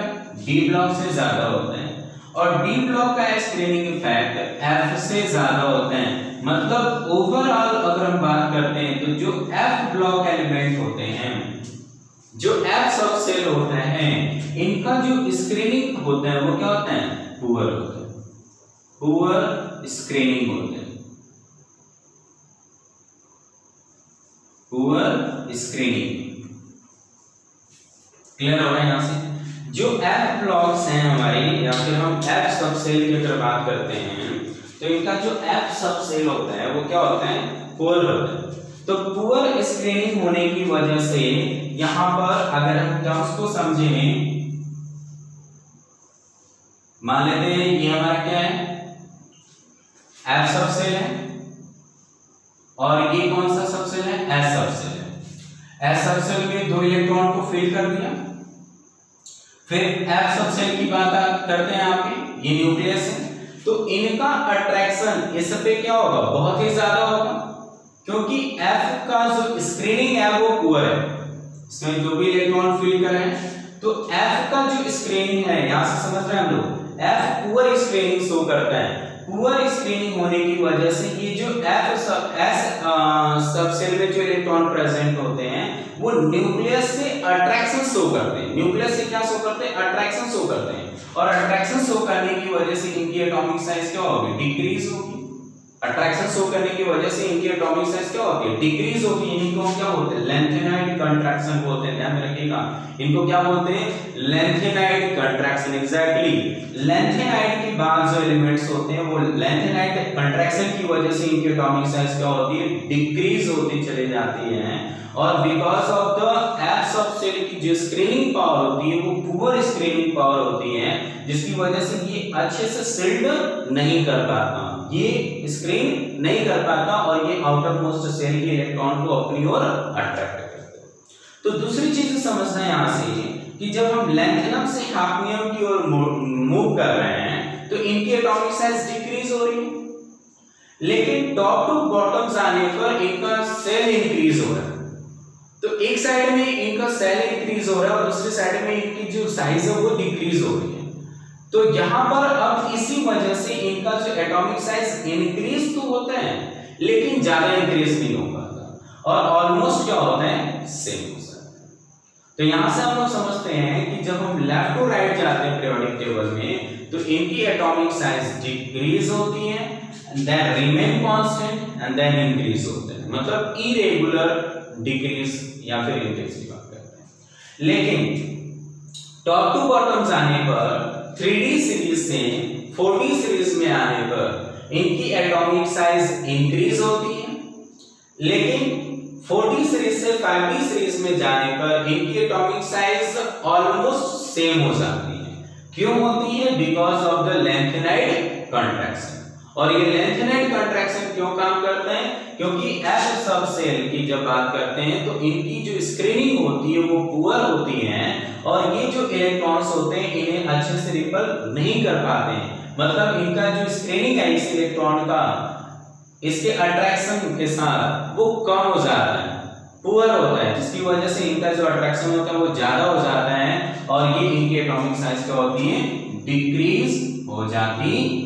D ब्लॉक से ज्यादा होता है, और D ब्लॉक का स्क्रीनिंग इफेक्ट F से ज्यादा होते हैं। मतलब ओवरऑल अगर हम बात करते हैं तो जो F ब्लॉक एलिमेंट होते हैं, जो F सबसेल होते हैं, इनका जो स्क्रीनिंग होता है वो क्या होता है पुअर होता है, पुअर स्क्रीनिंग होते हैं, पुअर स्क्रीनिंग। क्लियर हो रहा है यहां से? जो F ब्लॉक्स हैं हमारे, या फिर हम F सबसेल की अगर बात करते हैं तो इनका जो F सबसेल होता है वो क्या होता है पुअर होता है। तो पुअर स्क्रीनिंग होने की वजह से यहां पर अगर हम टर्म्स को समझें, मान लेते हैं ये हमारा क्या है F सबसेल है, और ये कौन सा सबसेल है S सबसेल है। S सबसेल में 2 इलेक्ट्रॉन को फिल कर दिया। फिर F सबसेल की बात करते हैं यहाँ पे, ये न्यूक्लियस है, तो इनका अट्रैक्शन इस पे क्या होगा बहुत ही ज्यादा होगा, क्योंकि F का जो स्क्रीनिंग है वो पुअर है, इसमें जो भी इलेक्ट्रॉन फिल कर रहे हैं, तो F का जो स्क्रीनिंग है यहां से समझ रहे हैं हम लोग, F पुअर स्क्रीनिंग शो करता है। पुअर स्क्रीनिंग होने की वजह से ये जो S सबसेल में जो इलेक्ट्रॉन प्रेजेंट होते हैं वो न्यूक्लियस से अट्रैक्शन शो करते हैं। न्यूक्लियस से क्या शो करते हैं अट्रैक्शन शो करते हैं, और अट्रैक्शन शो करने की वजह से इनकी एटॉमिक साइज क्या होगी डिक्रीज होगी। अट्रैक्शन शो करने की वजह से इनकी एटॉमिक साइज क्या होती है डिक्रीज होगी। इनको क्या बोलते हैं लैंथेनाइड कंट्रैक्शन बोलते हैं, ध्यान में रखिएगा, इनको क्या बोलते हैं लैंथेनाइड कंट्रैक्शन। एग्जैक्टली लैंथेनाइड के बाद जो एलिमेंट्स होते हैं वो लैंथेनाइड कंट्रैक्शन की वजह से इनकी एटॉमिक साइज क्या होती है डिक्रीज होती चली जाती है, और because of the F subshell की जो स्क्रीनिंग पावर होती है वो पुअर स्क्रीनिंग पावर होती है, जिसकी वजह से ये अच्छे से सील्ड नहीं कर पाता, ये स्क्रीन नहीं कर पाता, और ये आउटर मोस्ट सेल के इलेक्ट्रॉन को अपनी ओर अट्रैक्ट करता है। तो दूसरी चीज समझना है यहां से कि जब हम लैंथेनम से हाफनियम की ओर मूव कर रहे हैं तो इनकी एटॉमिक साइज डिक्रीज हो रही है, लेकिन टॉप टू बॉटम जाने पर इनका सेल इंक्रीज हो रहा है। तो एक साइड में इनका सेल इंक्रीज हो रहा है और दूसरी साइड में इनकी जो साइज है वो डिक्रीज हो रही है। तो यहां पर अब इसी वजह से इनका जो एटॉमिक साइज इंक्रीज तो होता है लेकिन ज्यादा इंक्रीज नहीं हो पाता और ऑलमोस्ट क्या होता है, सेम हो जाता है। तो यहां से हम लोग समझते हैं कि जब हम लेफ्ट टू राइट जाते हैं पीरियोडिक टेबल में तो इनकी एटॉमिक साइज डिक्रीज होती है, then remain constant and then increase होते हैं, मतलब इरेगुलर डिक्रीज या फिर इंक्रीज की बात करते हैं। लेकिन टॉप टू बॉटम जाने पर 3D सीरीज से 4D सीरीज में आने पर इनकी एटॉमिक साइज इंक्रीज होती है, लेकिन 4D सीरीज से 5D सीरीज में जाने पर इनकी एटॉमिक साइज ऑलमोस्ट सेम हो जाती है। क्यों होती है? Because of the lanthanide contraction. और ये लैंथेनाइड कंट्रैक्शन क्यों काम करते हैं? क्योंकि एफ सब सेल की जब बात करते हैं तो इनकी जो स्क्रीनिंग होती है वो पुअर होती है और ये जो इलेक्ट्रॉन्स होते हैं इन्हें अच्छे से रिपेल नहीं कर पाते हैं, मतलब इनका जो स्क्रीनिंग है इस इलेक्ट्रॉन का इसके अट्रैक्शन के साथ वो कम हो जाता है, पुअर होता है, जिसकी वजह से इनका जो अट्रैक्शन होता है वो ज्यादा हो जाता है और ये इनकी एटॉमिक साइज क्या होती है, डिक्रीज हो जाती है।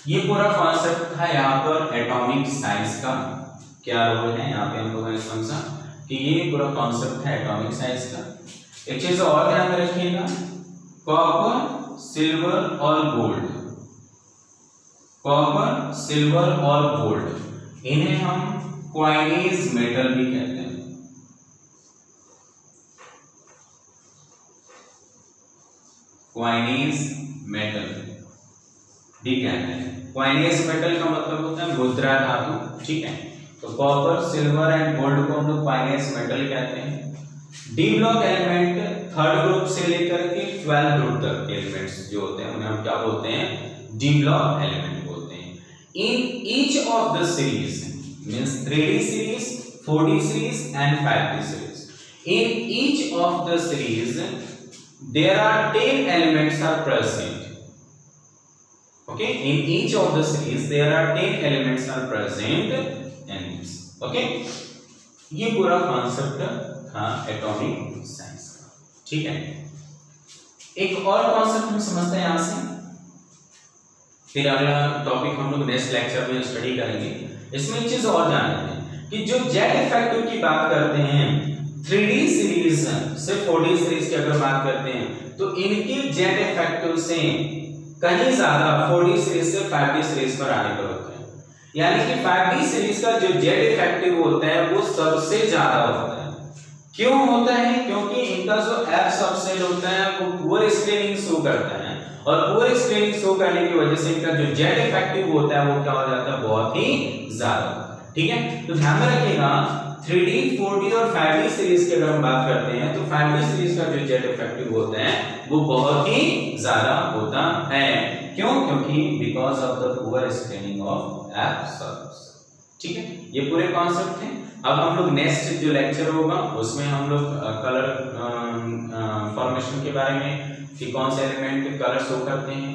ये पूरा कॉन्सेप्ट था यहाँ पर एटॉमिक साइज का क्या रोल है, यहाँ पे हम लोगों ने समझा कि ये पूरा कॉन्सेप्ट है एटॉमिक साइज का। एक चीज और ध्यान में रखिएगा, कॉपर, सिल्वर और गोल्ड, कॉपर, सिल्वर और गोल्ड इन्हें हम क्वाइनेज मेटल भी कहते हैं। क्वाइनेज मेटल भी कहते हैं। क्वाइनेज मेटल का मतलब होता है मुद्रा धातु, ठीक है। तो कॉपर, सिल्वर एंड गोल्ड को हम लोग क्वाइनेज मेटल कहते हैं। D block element third group से लेकर के 12 ग्रुप तक के एलिमेंट्स जो होते हैं उन्हें हम क्या बोलते हैं, डी ब्लॉक एलिमेंट बोलते हैं। In each of the series means 3D series, 4D series and 5D series, in each of the series there are 10 elements are present. Okay, in each of the series there are 10 elements are present in this. Okay, ये पूरा concept था atomic science का, ठीक है। एक और concept हम समझते हैं यहां से, फिर अगला टॉपिक हम लोग नेक्स्ट लेक्चर में स्टडी करेंगे। इसमें एक चीज और जान लेते हैं कि जो जेड इफेक्टिव की बात करते हैं 3D सीरीज से 4D सीरीज की अगर बात करते हैं तो इनके जेड इफेक्टिव से कहीं ज्यादा 4D सीरीज से 5D सीरीज पर आने पर होता है, यानी कि 5D सीरीज का जो जेड इफेक्टिव होता है वो सबसे ज्यादा होता है। क्यों होता है? क्योंकि इनका जो एफ सबसेल होता है वो पुअर स्क्रीनिंग शो करता है और पुअर स्क्रीनिंग शो करने की वजह से इनका जो जेड इफेक्टिव होता है वो क्या हो जाता है, बहुत ही ज्यादा होता है, ठीक है। तो ध्यान में रखिएगा 3D, 4D और 5D सीरीज की अगर हम बात करते हैं तो 5D सीरीज का जो जेड इफेक्टिव होता है वो बहुत ही ज्यादा होता है। क्यों? क्योंकि because of the poor screening of F subshell, ठीक है। ये पूरे कॉन्सेप्ट हैं। अब हम लोग नेक्स्ट जो लेक्चर होगा उसमें हम लोग कलर फॉर्मेशन के बारे में कि कौन से एलिमेंट कलर शो करते हैं,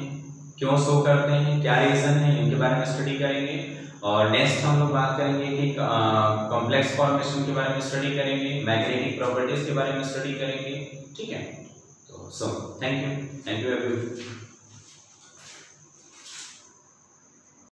क्यों शो करते हैं, क्या रीजन है, इनके बारे में स्टडी करेंगे। और नेक्स्ट हम लोग बात करेंगे कि कॉम्प्लेक्स फॉर्मेशन के बारे में स्टडी करेंगे, मैग्नेटिक प्रॉपर्टीज के बारे में स्टडी करेंगे, ठीक है। तो सो थैंक यू एवरीवन।